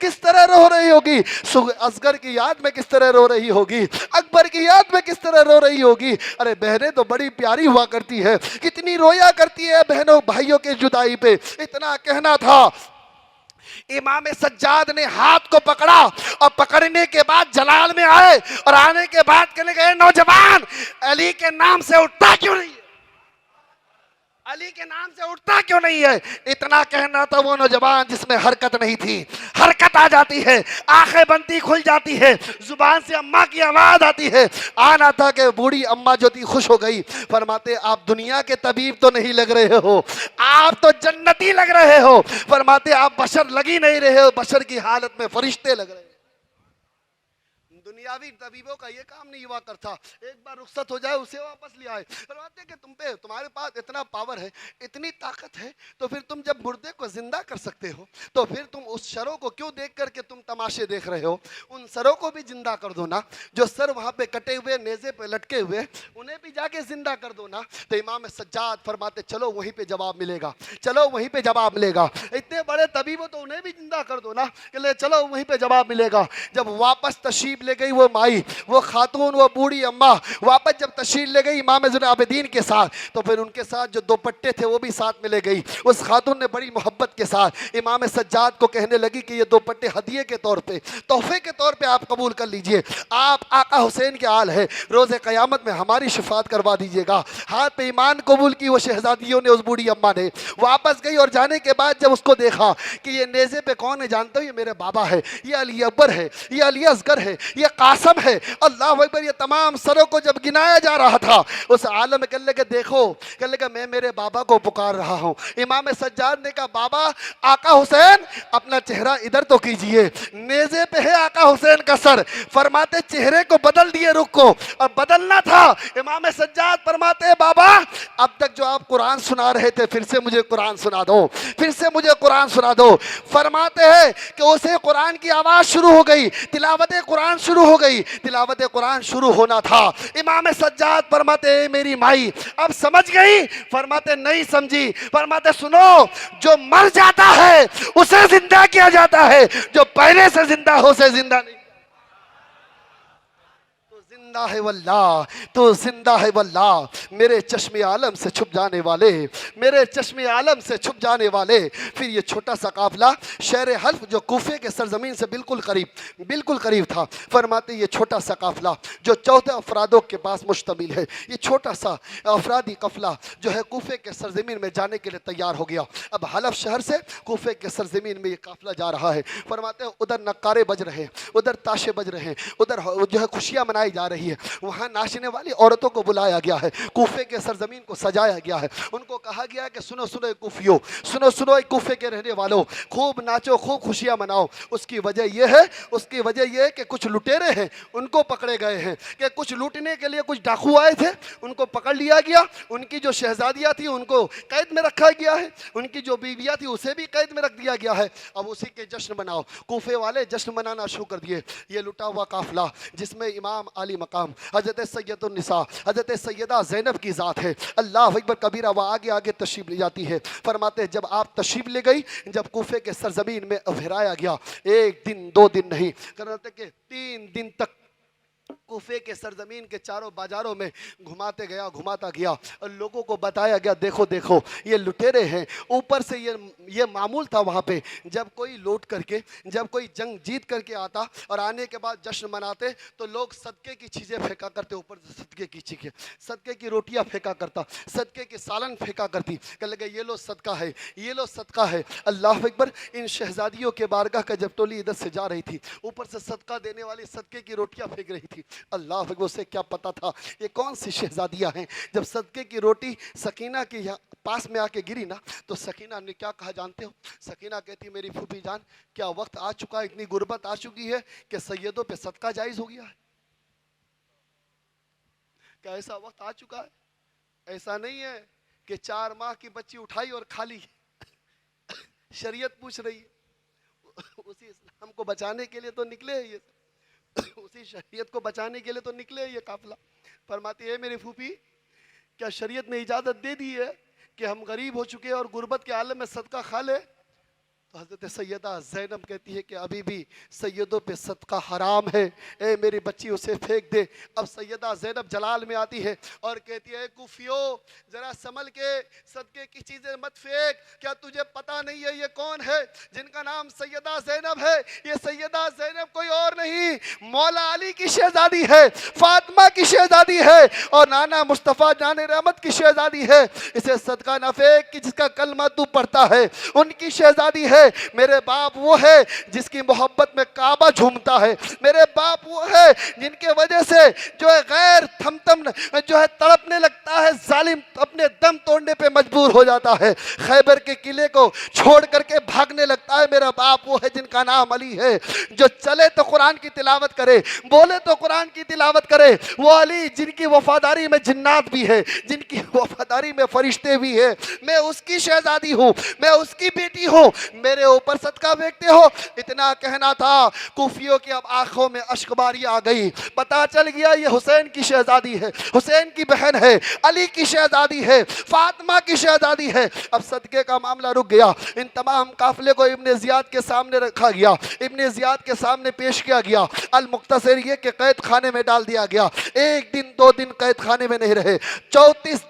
کس طرح رو رہی ہوگی، اصغر کی یاد میں کس طرح رو رہی ہوگی، اکبر کی یاد میں کس طرح رو رہی ہوگی۔ ارے بہنیں تو بڑی پیاری ہوا کرتی ہے، کتنی رویا کرتی ہے بہنوں بھائیوں کے جدائی پہ۔ اتنا کہنا تھا، امام سجاد نے ہاتھ کو پکڑا اور پکڑنے کے بعد جلال میں آئے اور آنے کے بعد کہنے گئے نوجوان علی کے نام سے اٹھتا کیوں نہیں ہے، علی کے نام سے اٹھتا کیوں نہیں ہے۔ اتنا کہنا تھا وہ نوجوان جس میں حرکت نہیں تھی، حرکت آ جاتی ہے، آنکھیں بنتی کھل جاتی ہے، زبان سے اماں کی آواز آتی ہے۔ آنا تھا کہ بوڑھی اماں جو تھی خوش ہو گئی، فرماتے آپ دنیا کے طبیب تو نہیں لگ رہے ہو، آپ تو جنتی لگ رہے ہو۔ فرماتے آپ بشر لگ ہی نہیں رہے ہو، بشر کی حالت میں فرشتے لگ رہے ہیں۔ دنیاوی طبیبوں کا یہ کام نہیں ہوا کرتا، ایک بار رخصت ہو جائے اسے واپس لے آئے۔ فرماتے ہیں کہ تمہارے پاس اتنا پاور ہے، اتنی طاقت ہے، تو پھر تم جب مردے کو زندہ کر سکتے ہو تو پھر تم اس شروں کو کیوں دیکھ کر کے تم تماشے دیکھ رہے ہو؟ ان سروں کو بھی زندہ کر دو نا، جو سر وہاں پہ کٹے ہوئے نیزے پہ لٹکے ہوئے انہیں بھی جا کے زندہ کر دو نا۔ تو امام سجاد فرماتے چلو وہیں پہ جواب ملے گا، چلو وہیں پہ جواب ملے گا، اتنے بڑے طبیب ہو تو انہیں بھی زندہ کر دو نا، کہ لے چلو وہیں پہ جواب ملے گا۔ جب واپس تشریف لے گئی وہ مائی، وہ خاتون، وہ بوڑھی اماں واپس جب تشریف لے گئی امام زین العابدین کے ساتھ، تو پھر ان کے ساتھ جو دوپٹے تھے وہ بھی ساتھ میں لے گئی۔ اس خاتون نے بڑی محبت کے ساتھ امام سجاد کو کہنے لگی کہ یہ دوپٹے ہدیے کے طور پہ، تحفے کے طور پہ آپ قبول کر لیجئے، آپ آقا حسین کے آل ہے، روز قیامت میں ہماری شفاعت کروا دیجئے گا۔ ہاتھ پہ ایمان قبول کی وہ شہزادیوں نے، اس بوڑھی اماں نے واپس گئی، اور جانے کے بعد جب اس کو دیکھا کہ یہ نیزے پہ کون ہے، جانتے ہو یہ میرے بابا ہے، یہ علی اکبر ہے، یہ علی اصغر ہے، یہ قاسم ہے، اللہ اکبر، یہ تمام سروں کو جب گنایا جا رہا تھا، اس عالم میں کہنے لگے دیکھو، کہنے لگا میں میرے بابا کو پکار رہا ہوں۔ امام سجاد نے کہا بابا آقا حسین اپنا چہرہ ادھر تو کیجئے، نیزے پہ ہے آقا حسین کا سر۔ فرماتے چہرے کو بدل دیے رخ کو، اور بدلنا تھا۔ امام سجاد فرماتے بابا اب تک جو آپ قرآن سنا رہے تھے پھر سے مجھے قرآن سنا دو، پھر سے مجھے قرآن سنا دو۔ فرماتے ہیں کہ اسے قرآن کی آواز شروع ہو گئی، تلاوت قرآن شروع ہو گئی، تلاوت قرآن شروع ہونا تھا۔ امام سجاد فرماتے اے میری مائی اب سمجھ گئی؟ فرماتے نہیں سمجھی۔ فرماتے سنو، جو مر جاتا ہے اسے زندہ کیا جاتا ہے، جو پہلے سے زندہ ہو اسے زندہ نہیں۔ زندہ ہے واللہ، تو زندہ ہے واللہ، میرے چشم عالم سے چھپ جانے والے، میرے چشم عالم سے چھپ جانے والے۔ پھر یہ چھوٹا سا قافلہ شہر حلف جو کوفے کے سرزمین سے بالکل قریب تھا، فرماتے یہ چھوٹا سا قافلہ جو 14 افرادوں کے پاس مشتمل ہے، یہ چھوٹا سا افرادی قافلہ جو ہے کوفے کے سرزمین میں جانے کے لیے تیار ہو گیا۔ اب حلف شہر سے کوفے کے سرزمین میں یہ قافلہ جا رہا ہے۔ فرماتے ہیں ادھر نقارے بج رہے ہیں، ادھر تاشے بج رہے ہیں، ادھر جو ہے خوشیاں منائی جا رہی ہے، وہاں ناچنے والی عورتوں کو بلایا گیا ہے، کوفے کے سرزمین کو سجایا گیا ہے، ان کو کہا گیا ہے کہ سنو سنو اے کوفیو، سنو سنو اے کوفے کے رہنے والوں، خوب ناچو، خوب خوشیاں مناؤ۔ اس کی وجہ یہ ہے کہ کچھ لٹیرے ہیں ان کو پکڑے گئے ہیں، کہ کچھ لوٹنے کے لیے کچھ ڈاکو آئے تھے، ان کو پکڑ لیا گیا، ان کی جو شہزادیاں تھیں ان کو قید میں رکھا گیا ہے، ان کی جو بیویاں تھیں اسے بھی قید میں رکھ دیا گیا ہے۔ اب اسی کے جشن مناؤ۔ کوفے والے جشن منانا شروع کر دیے۔ یہ لٹا ہوا قافلہ جس میں امام علی مقام حضرت سید النساء حضرت سیدہ زینب کی ذات ہے، اللہ اکبر کبیرہ، وہ آگے آگے تشریف لے جاتی ہے۔ فرماتے ہیں جب آپ تشریف لے گئی، جب کوفے کے سرزمین میں پھرایا گیا، 1 دن 2 دن نہیں، کرتے کہ 3 دن تک کوفے کے سرزمین کے چاروں بازاروں میں گھماتا گیا اور لوگوں کو بتایا گیا دیکھو دیکھو یہ لٹیرے ہیں۔ اوپر سے یہ معمول تھا وہاں پہ، جب کوئی لوٹ کر کے، جب کوئی جنگ جیت کر کے آتا اور آنے کے بعد جشن مناتے تو لوگ صدقے کی چیزیں پھینکا کرتے، اوپر سے صدقے کی چیزیں، صدقے کی روٹیاں پھینکا کرتا، صدقے کی سالن پھینکا کرتی، کہ لگے یہ لو صدقہ ہے، یہ لو صدقہ ہے۔ اللہ اکبر، ان شہزادیوں کے بارگاہ کا جب ٹولی ادھر سے جا رہی تھی، اوپر سے صدقہ دینے والی صدقے کی روٹیاں پھینک رہی تھی۔ اللہ اکبر، اسے کیا پتا تھا یہ کون سی شہزادیاں ہیں۔ جب صدقے کی روٹی سکینہ کے پاس میں آ کے گری نا، تو سکینہ نے کیا کہا جانتے ہو؟ سکینہ کہتی میری پھوپھی جان، کیا وقت آ چکا ہے، اتنی غربت آ چکی ہے کہ سیدوں پہ صدقہ جائز ہو گیا ہے؟ کیا ایسا وقت آ چکا ہے؟ ایسا نہیں ہے کہ 4 ماہ کی بچی اٹھائی اور کھا لی۔ شریعت پوچھ رہی ہے، اسی اسلام کو بچانے کے لیے تو نکلے یہ، اسی شریعت کو بچانے کے لیے تو نکلے یہ قافلہ۔ فرماتی ہے میری پھوپھی، کیا شریعت نے اجازت دے دی ہے کہ ہم غریب ہو چکے اور غربت کے عالم میں صدقہ کھا لے؟ تو حضرت سیدہ زینب کہتی ہے کہ ابھی بھی سیدوں پہ صدقہ حرام ہے، اے میری بچی اسے پھینک دے۔ اب سیدہ زینب جلال میں آتی ہے اور کہتی ہے کوفیو ذرا سنبھل کے، صدقے کی چیزیں مت پھینک، کیا تجھے پتہ نہیں ہے یہ کون ہے جن کا نام سیدہ زینب ہے؟ یہ سیدہ زینب کوئی اور نہیں، مولا علی کی شہزادی ہے، فاطمہ کی شہزادی ہے، اور نانا مصطفیٰ جان رحمت کی شہزادی ہے۔ اسے صدقہ نہ پھینک کہ جس کا کلمہ تو پڑھتا ہے، ان کی شہزادی ہے۔ میرے باپ وہ ہے جس کی محبت میں کعبہ جھومتا ہے، میرے باپ وہ ہے جن کے وجہ سے جو ہے غیر تھم جو ہے تڑپنے لگتا ہے، ظالم اپنے دم توڑنے پہ مجبور ہو جاتا ہے، خیبر کے قلعے کو چھوڑ کر کے بھاگنے لگتا ہے۔ میرا باپ وہ ہے جن کا نام علی ہے، جو چلے تو قرآن کی تلاوت کرے، بولے تو قرآن کی تلاوت کرے۔ وہ علی جن کی وفاداری میں جنات بھی ہے، جن کی وفاداری میں فرشتے بھی ہیں۔ میں اس کی شہزادی ہوں، میں اس کی بیٹی ہوں، میرے اوپر صدقہ پھینکتے ہو؟ اتنا کہنا تھا، کوفیوں کی اب آنکھوں میں اشکباری آ گئی، پتا چل گیا یہ حسین کی شہزادی ہے، حسین کی بہن ہے، علی کی شہزادی ہے، فاطمہ کی شہزادی ہے۔ اب صدقے کا معاملہ رک گیا۔ ان تمام قافلے کو ابن زیاد کے سامنے رکھا گیا، ابن زیاد کے سامنے پیش کیا گیا۔ المختصر یہ کہ قید خانے میں ڈال دیا گیا۔ ایک دن دو دن قید خانے میں نہیں رہے، 34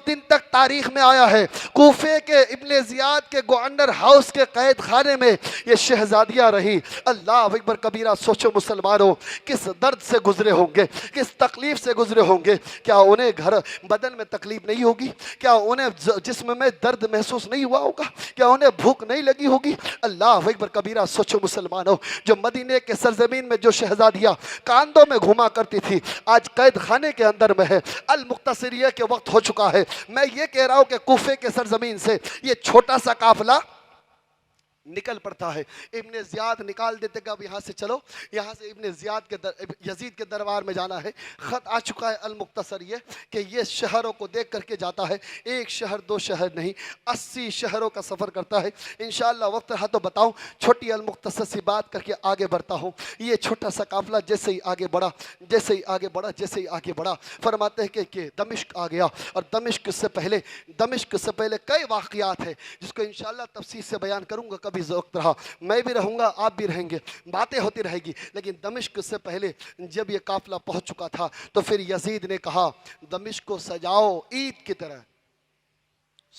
دن تک تاریخ میں آیا ہے کوفے کے ابن زیاد کے گورنر ہاؤس کے قید خانے میں یہ شہزادیاں رہی۔ اللہ اکبر کبیرہ، سوچو مسلمانوں کس درد سے گزرے ہوں گے، کس تکلیف سے گزرے ہوں گے۔ کیا انہیں گھر بدن میں تکلیف نہیں ہوگی؟ کیا انہیں جسم میں درد محسوس نہیں ہوا ہوگا؟ کیا انہیں بھوک نہیں لگی ہوگی؟ اللہ اکبر کبیرہ، سوچو مسلمانوں، جو مدینے کے سرزمین میں جو شہزادیاں کاندوں میں گھوما کرتی تھی آج قید خانے کے اندر میں ہے۔ المختصریہ کے وقت ہو چکا ہے۔ میں یہ کہہ رہا ہوں کہ کوفے کے سرزمین سے یہ چھوٹا سا قافلہ نکل پڑتا ہے۔ ابن زیاد نکال دیتے کہ اب یہاں سے چلو، یہاں سے ابن زیاد کے یزید کے دربار میں جانا ہے۔ خط آ چکا ہے المختصر یہ کہ یہ شہروں کو دیکھ کر کے جاتا ہے، ایک شہر دو شہر نہیں، 80 شہروں کا سفر کرتا ہے۔ انشاءاللہ وقت رہا تو بتاؤں، چھوٹی المختصر سی بات کر کے آگے بڑھتا ہوں۔ یہ چھوٹا سا قافلہ جیسے ہی آگے بڑھا، جیسے ہی آگے بڑھا، جیسے ہی آگے بڑھا، فرماتے ہیں کہ دمشق آ گیا۔ اور دمشق سے پہلے کئی واقعات ہیں جس کو انشاءاللہ تفصیل سے بیان کروں گا۔ کبھی وقت رہا میں بھی رہوں گا، آپ بھی رہیں گے، باتیں ہوتی رہے گی۔ لیکن دمشق سے پہلے جب یہ قافلہ پہنچ چکا تھا تو پھر یزید نے کہا دمشق کو سجاؤ عید کی طرح۔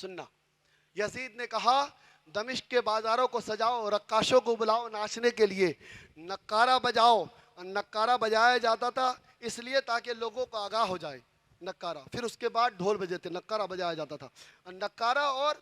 سننا، یزید نے کہا دمشق کے بازاروں کو سجاؤ، رقاشوں کو بلاؤ ناچنے کے لیے، نقارہ بجاؤ۔ نقارہ بجایا جاتا تھا اس لیے تاکہ لوگوں کو آگاہ ہو جائے، نقارہ۔ پھر اس کے بعد ڈھول بجے تھے، نقارہ بجایا جاتا تھا۔ نقارہ اور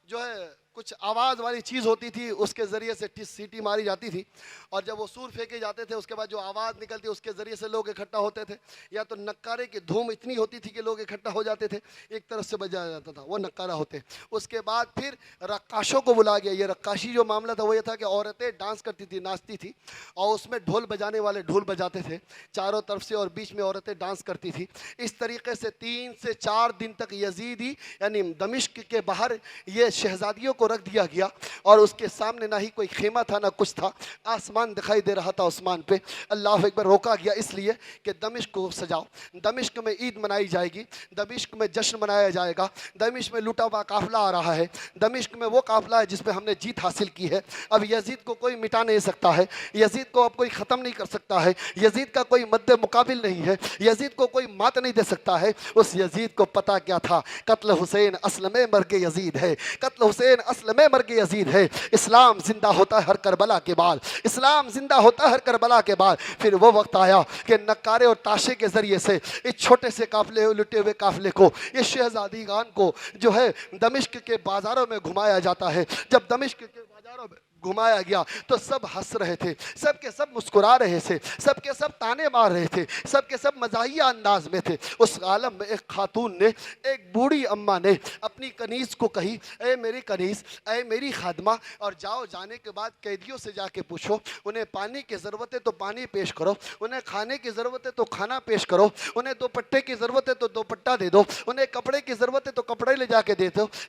جو ہے کچھ آواز والی چیز ہوتی تھی، اس کے ذریعے سے سیٹی ماری جاتی تھی، اور جب وہ سور پھینکے جاتے تھے اس کے بعد جو آواز نکلتی اس کے ذریعے سے لوگ اکٹھا ہوتے تھے، یا تو نقارے کی دھوم اتنی ہوتی تھی کہ لوگ اکٹھا ہو جاتے تھے، ایک طرف سے بجایا جاتا تھا، وہ نقارہ ہوتے۔ اس کے بعد پھر رقاشوں کو بلا گیا۔ یہ رقاشی جو معاملہ تھا وہ یہ تھا کہ عورتیں ڈانس کرتی تھی، ناچتی تھی، اور اس میں ڈھول بجانے والے ڈھول بجاتے تھے چاروں طرف سے، اور بیچ میں عورتیں ڈانس کرتی تھی۔ اس طریقے سے 3 سے 4 دن تک یزیدی یعنی دمشق کے باہر یہ شہزادیوں کو رکھ دیا گیا، اور اس کے سامنے نہ ہی کوئی خیمہ تھا نہ کچھ تھا، آسمان دکھائی دے رہا تھا، آسمان پہ اللہ اکبر روکا گیا اس لیے کہ دمشق کو سجاؤ، دمشق میں عید منائی جائے گی، دمشق میں جشن منایا جائے گا، دمشق میں لوٹا ہوا قافلہ آ رہا ہے، دمشق میں وہ قافلہ ہے جس پہ ہم نے جیت حاصل کی ہے۔ اب یزید کو کوئی مٹا نہیں سکتا ہے، یزید کو اب کوئی ختم نہیں کر سکتا ہے، یزید کا کوئی مد مقابل نہیں ہے، یزید کو کوئی مات نہیں دے سکتا ہے۔ اس یزید کو پتا کیا تھا؟ قتل حسین اصل میں مرگ یزید ہے، قتل حسین اصل میں مرگ یزید ہے۔ اسلام زندہ ہوتا ہے ہر کربلا کے بعد، اسلام زندہ ہوتا ہے ہر کربلا کے بعد۔ پھر وہ وقت آیا کہ نقارے اور تاشے کے ذریعے سے اس چھوٹے سے قافلے لٹے ہوئے قافلے کو، یہ شہزادیگان کو جو ہے دمشق کے بازاروں میں گھمایا جاتا ہے۔ جب دمشق کے بازاروں میں گھمایا گیا تو سب ہنس رہے تھے، سب کے سب مسکرا رہے تھے، سب کے سب تانے مار رہے تھے، سب کے سب مزاحیہ انداز میں تھے۔ اس عالم میں ایک خاتون نے، ایک بوڑھی اماں نے اپنی کنیز کو کہی، اے میری کنیز، اے میری خادمہ، اور جاؤ، جانے کے بعد قیدیوں سے جا کے پوچھو، انہیں پانی کی ضرورت ہے تو پانی پیش کرو، انہیں کھانے کی ضرورت ہے تو کھانا پیش کرو، انہیں دوپٹے کی ضرورت ہے تو دوپٹہ دے دو، انہیں کپڑے کی ضرورت ہے تو کپڑے لے جا کے دے دو۔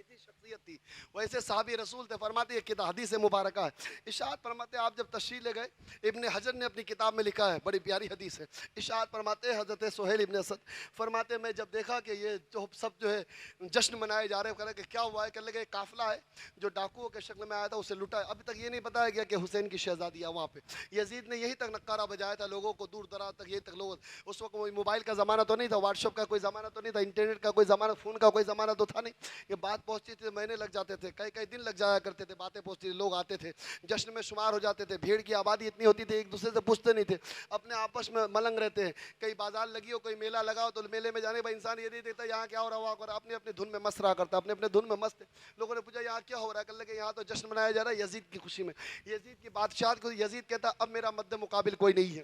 ایسی شخصیت تھی, ویسے صحابی رسول تھے. فرماتے یہ کتاب حدیث مبارکہ ہے. ارشاد فرماتے آپ جب تشریح لے گئے, ابن حجر نے اپنی کتاب میں لکھا ہے, بڑی پیاری حدیث ہے. ارشاد فرماتے حضرت سہیل ابن اسد فرماتے میں جب دیکھا کہ یہ جو سب جو ہے جشن منائے جا رہے ہیں, کہہ رہے کہ کیا ہوا ہے, کہنے لگے قافلہ ہے جو ڈاکوؤں کے شکل میں آیا تھا, اسے لوٹا. ابھی تک یہ نہیں بتایا گیا کہ حسین کی شہزادی ہے وہاں پہ. یزید نے یہی تک نکارہ بجایا تھا لوگوں کو, دور دراز تک یہی تک لوگ. اس وقت کوئی موبائل کا زمانہ تو نہیں تھا, واٹس ایپ کا کوئی زمانہ تو نہیں تھا, انٹرنیٹ کا کوئی زمانہ, فون کا کوئی زمانہ تو تھا نہیں. یہ بات پہنچتی تھی, مہینے لگ جاتے تھے, کئی کئی دن لگ جایا کرتے تھے, باتیں پہنچتی تھی, لوگ آتے تھے, جشن میں شمار ہو جاتے تھے. بھیڑ کی آبادی اتنی ہوتی تھی, ایک دوسرے سے پوچھتے نہیں تھے, اپنے آپس میں ملنگ رہتے ہیں. کئی بازار لگی ہو, کوئی میلہ لگا ہو, تو میلے میں جانے بھائی انسان یہ نہیں دیکھتا یہاں کیا ہو رہا ہوا, اپنے اپنے دھن میں مست رہا کرتا, اپنے اپنے دھن میں مست. لوگوں نے پوچھا یہاں کیا ہو رہا ہے, کہنے لگے یہاں تو جشن منایا جا رہا ہے یزید کی خوشی میں, یزید کی بادشاہت کو. یزید کہتا اب میرا مد مقابل کوئی نہیں ہے,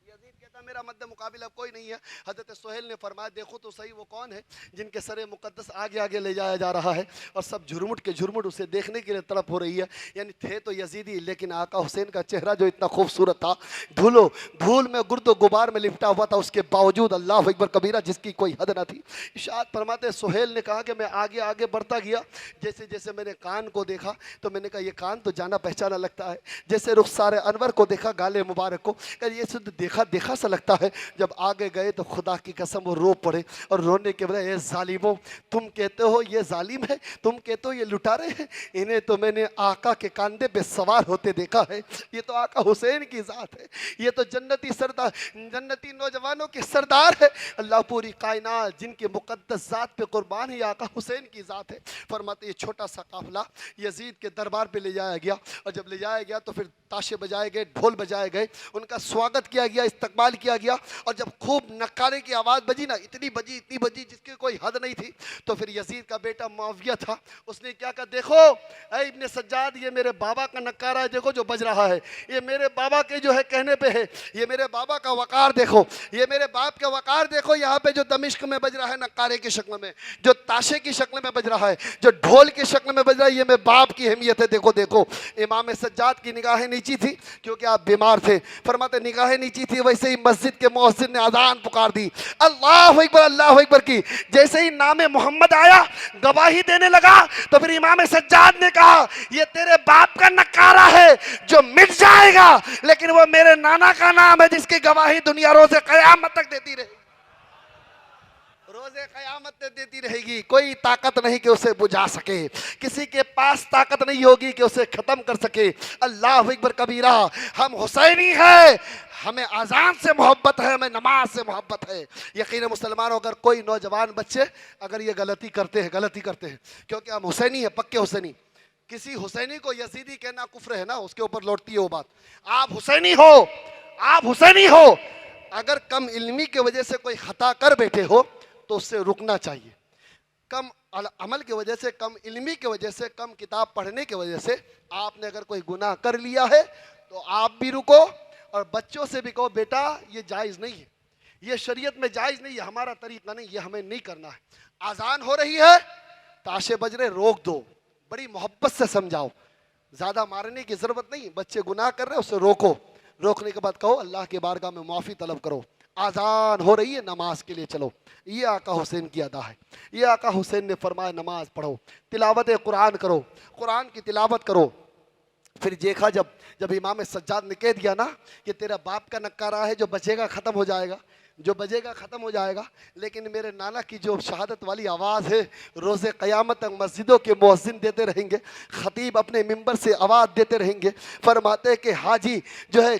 یزید کہتا میرا مد مقابل اب کوئی نہیں ہے. حضرت سہیل نے فرمایا دیکھو تو صحیح وہ کون ہے جن کے سر مقدس آگے آگے لے جایا جا رہا ہے, اور سب جھرمٹ کے جھرمٹ اسے دیکھنے کے لیے تڑپ ہو رہی ہے. یعنی تھے تو یزیدی, لیکن آقا حسین کا چہرہ جو اتنا خوبصورت تھا, دھول میں گرد و غبار میں لپٹا ہوا تھا, اس کے باوجود اللہ اکبر کبیرہ جس کی کوئی حد نہ تھی. ارشاد فرماتے سہیل نے کہا کہ میں آگے آگے بڑھتا گیا, جیسے جیسے میں نے کان کو دیکھا تو میں نے کہا یہ کان تو جانا پہچانا لگتا ہے, جیسے رخسار انور کو دیکھا, گالے مبارک کو, کہ یہ سب دیکھا دیکھا سا لگتا ہے. جب آگے گئے تو خدا کی قسم وہ رو پڑے, اور رونے کے بجائے اے ظالموں, تم کہتے ہو یہ ظالم ہے, تم کہتے ہو یہ لٹارے ہیں, انہیں تو میں نے آقا کے کاندھے پہ سوار ہوتے دیکھا ہے. یہ تو آقا حسین کی ذات ہے, یہ تو جنتی سردار, جنتی نوجوانوں کے سردار ہے. اللہ پوری کائنات جن کے مقدس ذات پہ قربان ہے, یہ آقا حسین کی ذات ہے. فرماتے یہ چھوٹا سا قافلہ یزید کے دربار پہ لے جایا گیا, اور جب لے جایا گیا تو پھر تاشے بجائے گئے, ڈھول بجائے گئے, ان کا سواگت کیا گیا, استقبال کیا گیا. اور جب خوب نکارے کی آواز بجی نا, اتنی بجی جس کی کوئی حد نہیں تھی, تو پھر یزید کا بیٹا معاویہ تھا, اس نے کیا کہا دیکھو اے ابن سجاد, یہ میرے بابا کا نکارہ ہے, دیکھو جو بج رہا ہے, یہ میرے بابا کے جو ہے کہنے پہ ہے, یہ میرے بابا کا وقار دیکھو, یہ میرے باپ کا وقار دیکھو. یہاں پہ جو دمشق میں بج رہا ہے نکارے کی شکل میں, جو تاشے کی شکل میں بج رہا ہے, جو ڈھول کی شکل میں بج رہا ہے, یہ میرے باپ کی اہمیت ہے, دیکھو دیکھو. امام سجاد کی نگاہیں نیچی تھی کیونکہ آپ بیمار تھے. فرماتے نگاہیں نیچی تھی, ویسے ہی مسجد کے مؤذن نے اذان پکار دی, اللہ اکبر کی. جیسے ہی نام محمد آیا, گواہی دینے لگا, تو پھر امام سجاد نے کہا یہ تیرے باپ کا نکارہ ہے جو مٹ جائے گا, لیکن وہ میرے نانا کا نام ہے جس کی گواہی دنیا روز قیامت تک دیتی رہے گی, روز قیامت دیتی رہے گی. کوئی طاقت نہیں کہ اسے بجھا سکے, کسی کے پاس طاقت نہیں ہوگی کہ اسے ختم کر سکے. اللہ اکبر کبیرہ. ہم حسینی ہیں, ہمیں اذان سے محبت ہے, ہمیں نماز سے محبت ہے. یقین مسلمانوں, اگر کوئی نوجوان بچے اگر یہ غلطی کرتے ہیں کیونکہ ہم حسینی ہیں, پکے حسینی. کسی حسینی کو یزیدی کہنا کفر ہے نا, اس کے اوپر لوٹتی ہے وہ بات. آپ حسینی ہو, اگر کم علمی کی وجہ سے کوئی خطا کر بیٹھے ہو تو اس سے رکنا چاہیے. کم عمل کی وجہ سے, کم علمی کی وجہ سے, کم کتاب پڑھنے کی وجہ سے آپ نے اگر کوئی گناہ کر لیا ہے تو آپ بھی رکو, اور بچوں سے بھی کہو بیٹا یہ جائز نہیں ہے, یہ شریعت میں جائز نہیں ہے, ہمارا طریقہ نہیں, یہ ہمیں نہیں کرنا ہے. اذان ہو رہی ہے, تاشے بج رہے, روک دو, بڑی محبت سے سمجھاؤ, زیادہ مارنے کی ضرورت نہیں. بچے گناہ کر رہے اسے روکو, روکنے کے بعد کہو اللہ کے بارگاہ میں معافی طلب کرو, آذان ہو رہی ہے نماز کے لیے چلو. یہ آقا حسین کی ادا ہے. یہ آقا حسین نے فرمایا نماز پڑھو, تلاوت قرآن کرو, قرآن کی تلاوت کرو. پھر دیکھا جب امام سجاد نے کہہ دیا نا کہ تیرا باپ کا نکارہ ہے, جو بچے گا ختم ہو جائے گا, لیکن میرے نانا کی جو شہادت والی آواز ہے روز قیامت تک مسجدوں کے مؤذن دیتے رہیں گے, خطیب اپنے منبر سے آواز دیتے رہیں گے. فرماتے کہ حاجی جو ہے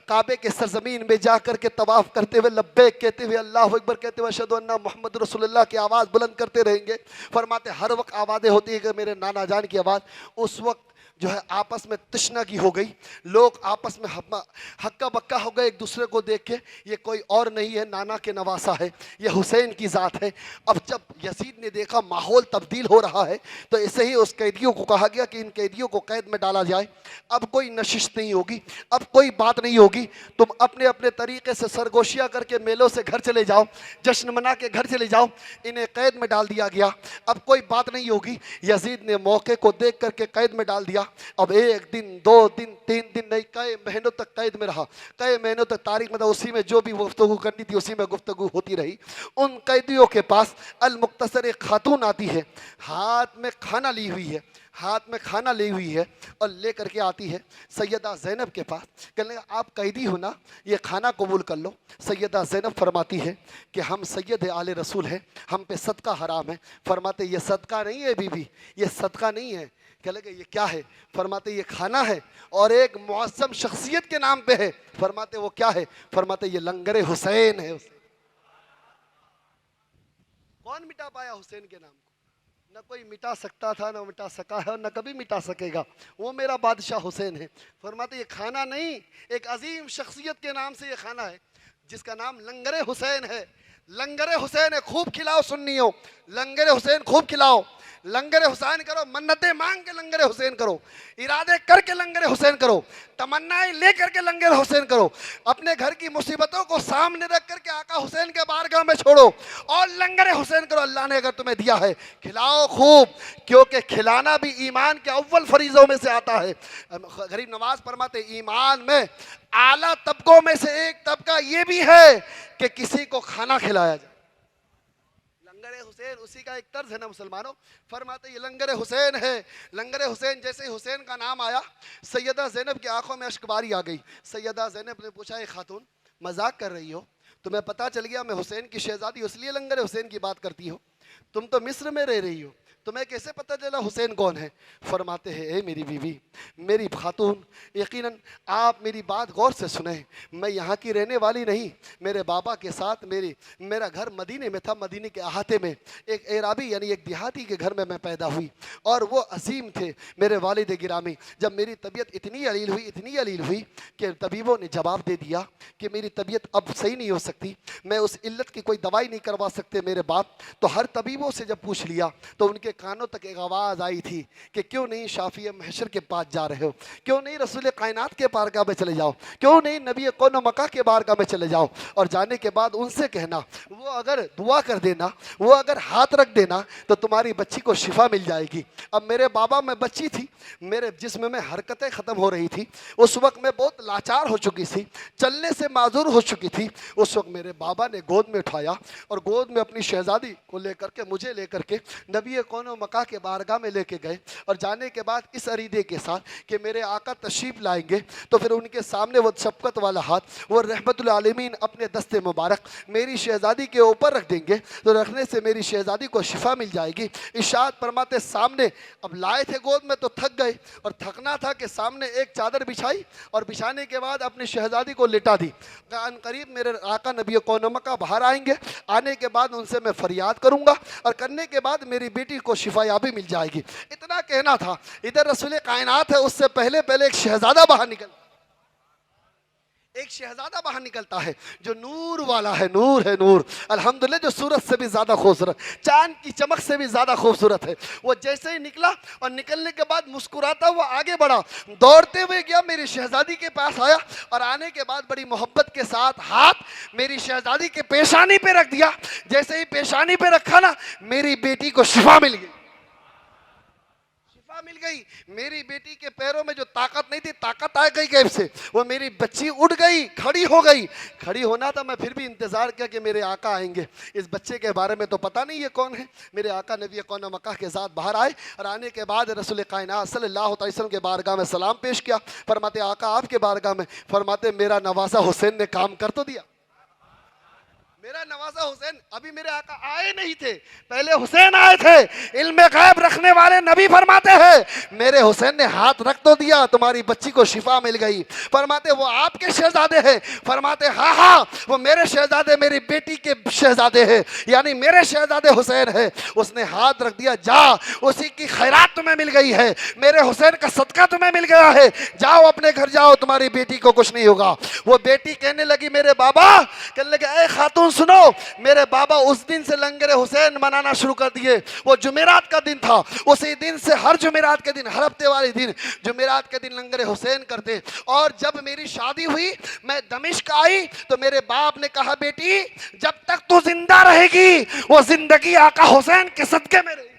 کعبے کے سرزمین میں جا کر کے طواف کرتے ہوئے لبیک کہتے ہوئے, اللہ اکبر کہتے ہوئے, اشہدو ان محمد رسول اللہ کی آواز بلند کرتے رہیں گے. فرماتے ہر وقت آوازیں ہوتی ہیں کہ میرے نانا جان کی آواز. اس وقت جو ہے آپس میں تشنگی ہو گئی, لوگ آپس میں ہکا بکا ہو گئے ایک دوسرے کو دیکھ کے, یہ کوئی اور نہیں ہے, نانا کے نواسا ہے, یہ حسین کی ذات ہے. اب جب یزید نے دیکھا ماحول تبدیل ہو رہا ہے تو اسے ہی اس قیدیوں کو کہا گیا کہ ان قیدیوں کو قید میں ڈالا جائے. اب کوئی نشست نہیں ہوگی, اب کوئی بات نہیں ہوگی, تم اپنے اپنے طریقے سے سرگوشیاں کر کے میلوں سے گھر چلے جاؤ, جشن منا کے گھر چلے جاؤ. انہیں قید میں ڈال دیا گیا, اب کوئی بات نہیں ہوگی. یزید نے موقع کو دیکھ کر کے قید میں ڈال دیا. اب ایک دن 2 دن 3 دن نہیں، کئی مہینوں تک قید میں رہا، کئی مہینوں تک تاریخ میں اسی میں جو بھی گفتگو کرنی تھی اسی میں گفتگو ہوتی رہی۔ ان قیدیوں کے پاس المختصر ایک خاتون آتی ہے، ہاتھ میں کھانا لی ہوئی ہے، ہاتھ میں کھانا لی ہوئی ہے، اور لے کر کے آتی ہے سیدہ زینب کے پاس، کہنے لگا آپ قیدی ہو نا، یہ کھانا قبول کر لو۔ سیدہ زینب فرماتی ہے کہ ہم سید آل رسول ہیں، ہم پہ صدقہ حرام ہے۔ فرماتے یہ صدقہ نہیں ہے بی بی، یہ صدقہ نہیں ہے۔ کہنے لگے یہ کیا ہے؟ فرماتے یہ کھانا ہے اور ایک معظم شخصیت کے نام پہ ہے۔ فرماتے وہ کیا ہے؟ فرماتے یہ لنگر حسین ہے۔ کون مٹا پایا حسین کے نام کو؟ نہ کوئی مٹا سکتا تھا، نہ مٹا سکا ہے، اور نہ کبھی مٹا سکے گا۔ وہ میرا بادشاہ حسین ہے۔ فرماتے یہ کھانا نہیں، ایک عظیم شخصیت کے نام سے یہ کھانا ہے جس کا نام لنگر حسین ہے۔ لنگر حسین ہے، خوب کھلاؤ سنیو، لنگر حسین خوب کھلاؤ، لنگر حسین کرو، منتیں مانگ کے لنگر حسین کرو، ارادے کر کے لنگر حسین کرو، تمنائیں لے کر کے لنگر حسین کرو، اپنے گھر کی مصیبتوں کو سامنے رکھ کر کے آقا حسین کے بارگاہ میں چھوڑو اور لنگر حسین کرو۔ اللہ نے اگر تمہیں دیا ہے کھلاؤ خوب، کیونکہ کھلانا بھی ایمان کے اول فریضوں میں سے آتا ہے۔ غریب نواز فرماتے ایمان میں اعلیٰ طبقوں میں سے ایک طبقہ یہ بھی ہے کہ کسی کو کھانا کھلایا جائے۔ لنگر حسین اسی کا ایک طرز ہے نا مسلمانوں۔ فرماتے یہ لنگر حسین ہے۔ لنگر حسین جیسے ہی حسین کا نام آیا، سیدہ زینب کی آنکھوں میں اشک باری آ گئی۔ سیدہ زینب نے پوچھا اے خاتون مذاق کر رہی ہو؟ تمہیں پتا چل گیا میں حسین کی شہزادی اس لیے لنگر حسین کی بات کرتی ہو؟ تم تو مصر میں رہ رہی ہو، تمہیں کیسے پتہ چلا حسین کون ہے؟ فرماتے ہیں اے میری بیوی، میری خاتون، یقیناً آپ میری بات غور سے سنیں، میں یہاں کی رہنے والی نہیں، میرے بابا کے ساتھ میرا گھر مدینے میں تھا، مدینے کے احاطے میں ایک اعرابی یعنی ایک دیہاتی کے گھر میں پیدا ہوئی، اور وہ عظیم تھے میرے والد گرامی۔ جب میری طبیعت اتنی علیل ہوئی کہ طبیبوں نے جواب دے دیا کہ میری طبیعت اب صحیح نہیں ہو سکتی، میں اس علت کی کوئی دوائی نہیں کروا سکتے میرے باپ، تو ہر طبیبوں سے جب پوچھ لیا تو ان کے کانوں تک ایک آواز آئی تھی کہ کیوں نہیں شافی محشر کے پاس جا رہے ہو، کیوں نہیں رسول کائنات کے بارگاہ میں چلے جاؤ، کیوں نہیں نبی کون و مکہ کے بارگاہ میں چلے جاؤ، اور جانے کے بعد ان سے کہنا وہ اگر دعا کر دینا، وہ اگر ہاتھ رکھ دینا تو تمہاری بچی کو شفا مل جائے گی۔ اب میرے بابا میں بچی تھی، میرے جسم میں حرکتیں ختم ہو رہی تھی، اس وقت میں بہت لاچار ہو چکی تھی، چلنے سے معذور ہو چکی تھی۔ اس وقت میرے بابا نے گود میں اٹھایا اور گود میں اپنی شہزادی کو لے کر کے مجھے لے کر کے نبی کون و مکہ کے بارگاہ میں لے کے گئے، اور جانے کے بعد اس عریدے کے ساتھ کہ میرے آقا تشریف لائیں گے تو پھر ان کے سامنے وہ شفقت والا ہاتھ، وہ رحمت العالمین اپنے دست مبارک میری شہزادی کے اوپر رکھ دیں گے تو رکھنے سے میری شہزادی کو شفا مل جائے گی۔ ارشاد فرماتے سامنے اب لائے تھے گود میں تو تھک گئے، اور تھکنا تھا کہ سامنے ایک چادر بچھائی اور بچھانے کے بعد اپنی شہزادی کو لٹا دی۔ ان قریب میرے آقا نبی کون و مکہ باہر آئیں گے، آنے کے بعد ان سے میں فریاد کروں گا اور کرنے کے بعد میری بیٹی کو شفا یابی مل جائے گی۔ اتنا کہنا تھا، ادھر رسول کائنات ہے، اس سے پہلے ایک شہزادہ باہر نکلتا ہے جو نور والا ہے، نور ہے، نور الحمدللہ، جو سورج سے بھی زیادہ خوبصورت، چاند کی چمک سے بھی زیادہ خوبصورت ہے۔ وہ جیسے ہی نکلا اور نکلنے کے بعد مسکراتا ہوا آگے بڑھا، دوڑتے ہوئے گیا میری شہزادی کے پاس آیا، اور آنے کے بعد بڑی محبت کے ساتھ ہاتھ میری شہزادی کے پیشانی پہ رکھ دیا۔ جیسے ہی پیشانی پہ رکھا نا، میری بیٹی کو شفا مل گئی، مل گئی۔ میری بیٹی کے پیروں میں جو طاقت نہیں تھی، طاقت آ گئی غیب سے، وہ میری بچی اٹھ گئی، کھڑی ہو گئی۔ کھڑی ہونا تھا، میں پھر بھی انتظار کیا کہ میرے آقا آئیں گے۔ اس بچے کے بارے میں تو پتہ نہیں یہ کون ہے۔ میرے آقا نبی کون و مکہ کے ذات باہر آئے، اور آنے کے بعد رسول کائنات صلی اللہ علیہ وسلم کے بارگاہ میں سلام پیش کیا۔ فرماتے آقا آپ کے بارگاہ میں، فرماتے میرا نوازا حسین نے کام کر تو دیا۔ میرا نوازا حسین، ابھی میرے آقا آئے نہیں تھے، پہلے حسین آئے تھے۔ علم غیب رکھنے والے نبی فرماتے ہیں میرے حسین نے ہاتھ رکھ تو دیا، تمہاری بچی کو شفا مل گئی۔ فرماتے وہ آپ کے شہزادے ہیں؟ فرماتے ہاں ہاں وہ میرے شہزادے، میری بیٹی کے شہزادے ہیں، یعنی میرے شہزادے حسین ہے۔ اس نے ہاتھ رکھ دیا، جا اسی کی خیرات تمہیں مل گئی ہے، میرے حسین کا صدقہ تمہیں مل گیا ہے، جاؤ اپنے گھر جاؤ، تمہاری بیٹی کو کچھ نہیں ہوگا۔ وہ بیٹی کہنے لگی میرے بابا، کہنے لگے اے خاتون سنو، میرے بابا اس دن سے لنگر حسین منانا شروع کر دیے۔ وہ جمعرات کا دن تھا، اسی دن سے ہر جمعرات کے دن، ہر ہفتے والے دن جمعرات کے دن لنگر حسین کرتے۔ اور جب میری شادی ہوئی، میں دمشق آئی تو میرے باپ نے کہا بیٹی جب تک تو زندہ رہے گی وہ زندگی آقا حسین کے صدقے میں رہے گی۔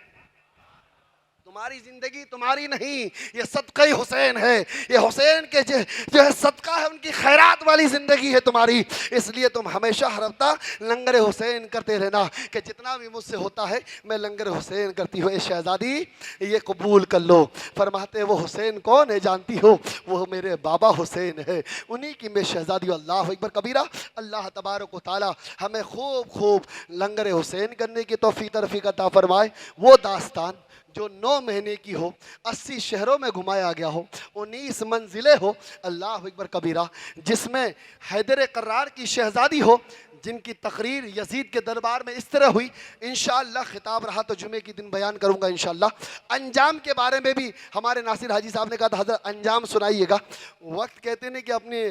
تمہاری زندگی تمہاری نہیں، یہ صدقہ حسین ہے، یہ حسین کے جو ہے صدقہ ہے، ان کی خیرات والی زندگی ہے تمہاری. اس لیے تم ہمیشہ ہر ہفتہ لنگر حسین کرتے رہنا کہ جتنا بھی مجھ سے ہوتا ہے میں لنگر حسین کرتی ہوں. اے شہزادی یہ قبول کر لو. فرماتے وہ حسین کون ہے جانتی ہو؟ وہ میرے بابا حسین ہے، انہی کی میں شہزادی. اللہ اکبر کبیرہ. اللہ تبارک و تعالی ہمیں خوب خوب لنگر حسین کرنے کی توفیق عطا فرمائے. وہ داستان جو 9 مہینے کی ہو، 80 شہروں میں گھمایا گیا ہو، 19 منزلیں ہو، اللہ اکبر کبیرہ، جس میں حیدر قرار کی شہزادی ہو، جن کی تقریر یزید کے دربار میں اس طرح ہوئی. انشاءاللہ خطاب رہا تو جمعے کی دن بیان کروں گا انشاءاللہ. انجام کے بارے میں بھی ہمارے ناصر حاجی صاحب نے کہا تھا حضرت انجام سنائیے گا. وقت کہتے ہیں کہ اپنے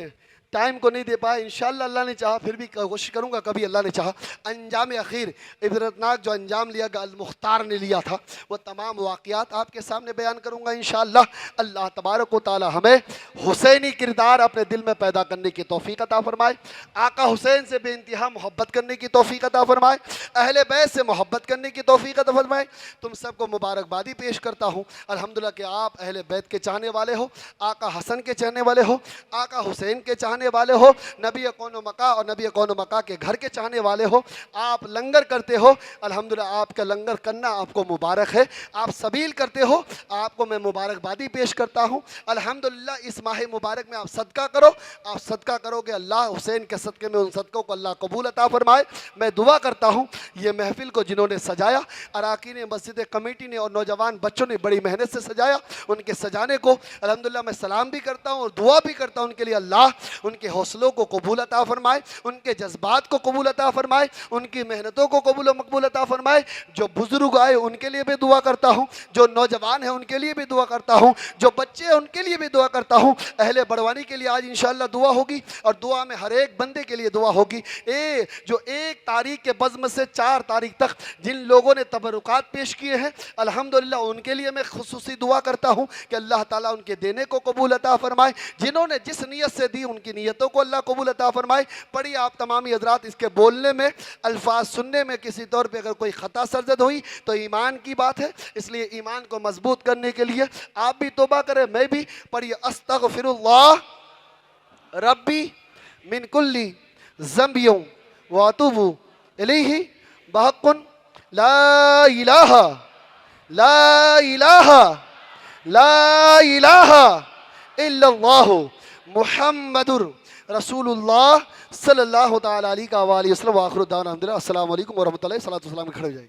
ٹائم کو نہیں دے پائے، انشاءاللہ اللہ نے چاہا پھر بھی کوشش کروں گا کبھی اللہ نے چاہا. انجام اخیر عبرتناک جو انجام لیا گیا المختار نے لیا تھا، وہ تمام واقعات آپ کے سامنے بیان کروں گا انشاءاللہ. اللہ تبارک و تعالی ہمیں حسینی کردار اپنے دل میں پیدا کرنے کی توفیق عطا فرمائے. آقا حسین سے بے انتہا محبت کرنے کی توفیق عطا فرمائے. اہل بیت سے محبت کرنے کی توفیق عطا فرمائے. تم سب کو مبارکبادی پیش کرتا ہوں الحمدللہ کہ آپ اہل بیت کے چاہنے والے ہو، آقا حسن کے چاہنے والے ہو، آقا حسین کے چاہنے والے ہو، نبی کون و مکہ اور نبی کون و مکہ کے گھر کے چاہنے والے ہو. آپ لنگر کرتے ہو الحمدللہ، آپ کا لنگر کرنا آپ کو مبارک ہے. آپ سبیل کرتے ہو، آپ کو میں مبارکبادی پیش کرتا ہوں الحمدللہ. اس ماہ مبارک میں آپ صدقہ کرو، آپ صدقہ کرو گے اللہ حسین کے صدقے میں ان صدقوں کو اللہ قبول عطا فرمائے. میں دعا کرتا ہوں یہ محفل کو جنہوں نے سجایا، اراکین مسجد کمیٹی نے اور نوجوان بچوں نے بڑی محنت سے سجایا، ان کے سجانے کو الحمدللہ میں سلام بھی کرتا ہوں اور دعا بھی کرتا ہوں ان کے لیے. اللہ ان کے حوصلوں کو قبول عطا فرمائے، ان کے جذبات کو قبول عطا فرمائے، ان کی محنتوں کو قبول و مقبول عطا فرمائے. جو بزرگ آئے ان کے لیے بھی دعا کرتا ہوں، جو نوجوان ہیں ان کے لیے بھی دعا کرتا ہوں، جو بچے ہیں ان کے لیے بھی دعا کرتا ہوں. اہل بڑوانی کے لیے آج انشاءاللہ دعا ہوگی اور دعا میں ہر ایک بندے کے لیے دعا ہوگی. جو 1 تاریخ کے بزم سے 4 تاریخ تک جن لوگوں نے تبرکات پیش کیے ہیں الحمدللہ ان کے لیے میں خصوصی دعا کرتا ہوں کہ اللہ تعالیٰ ان کے دینے کو قبول عطا فرمائے. جنہوں نے جس نیت سے دی ان کی نیتوں کو اللہ قبول عطا فرمائے. پڑھی آپ تمامی حضرات، اس کے بولنے میں الفاظ سننے میں کسی طور پہ اگر کوئی خطا سرزد ہوئی تو ایمان کی بات ہے، اس لیے ایمان کو مضبوط کرنے کے لیے آپ بھی توبہ کریں، میں بھی. پڑھیے استغفر اللہ ربی من کل ذنب واتوب الیہ بحق لا الہ لا الہ لا الہ الا اللہ محمد رسول اللہ صلی اللہ تعالی علیہ وآلہ وسلم. وآخر دعوانا الحمدللہ. السلام علیکم ورحمۃ اللہ. صلاۃ والسلام. کھڑے ہو جائے.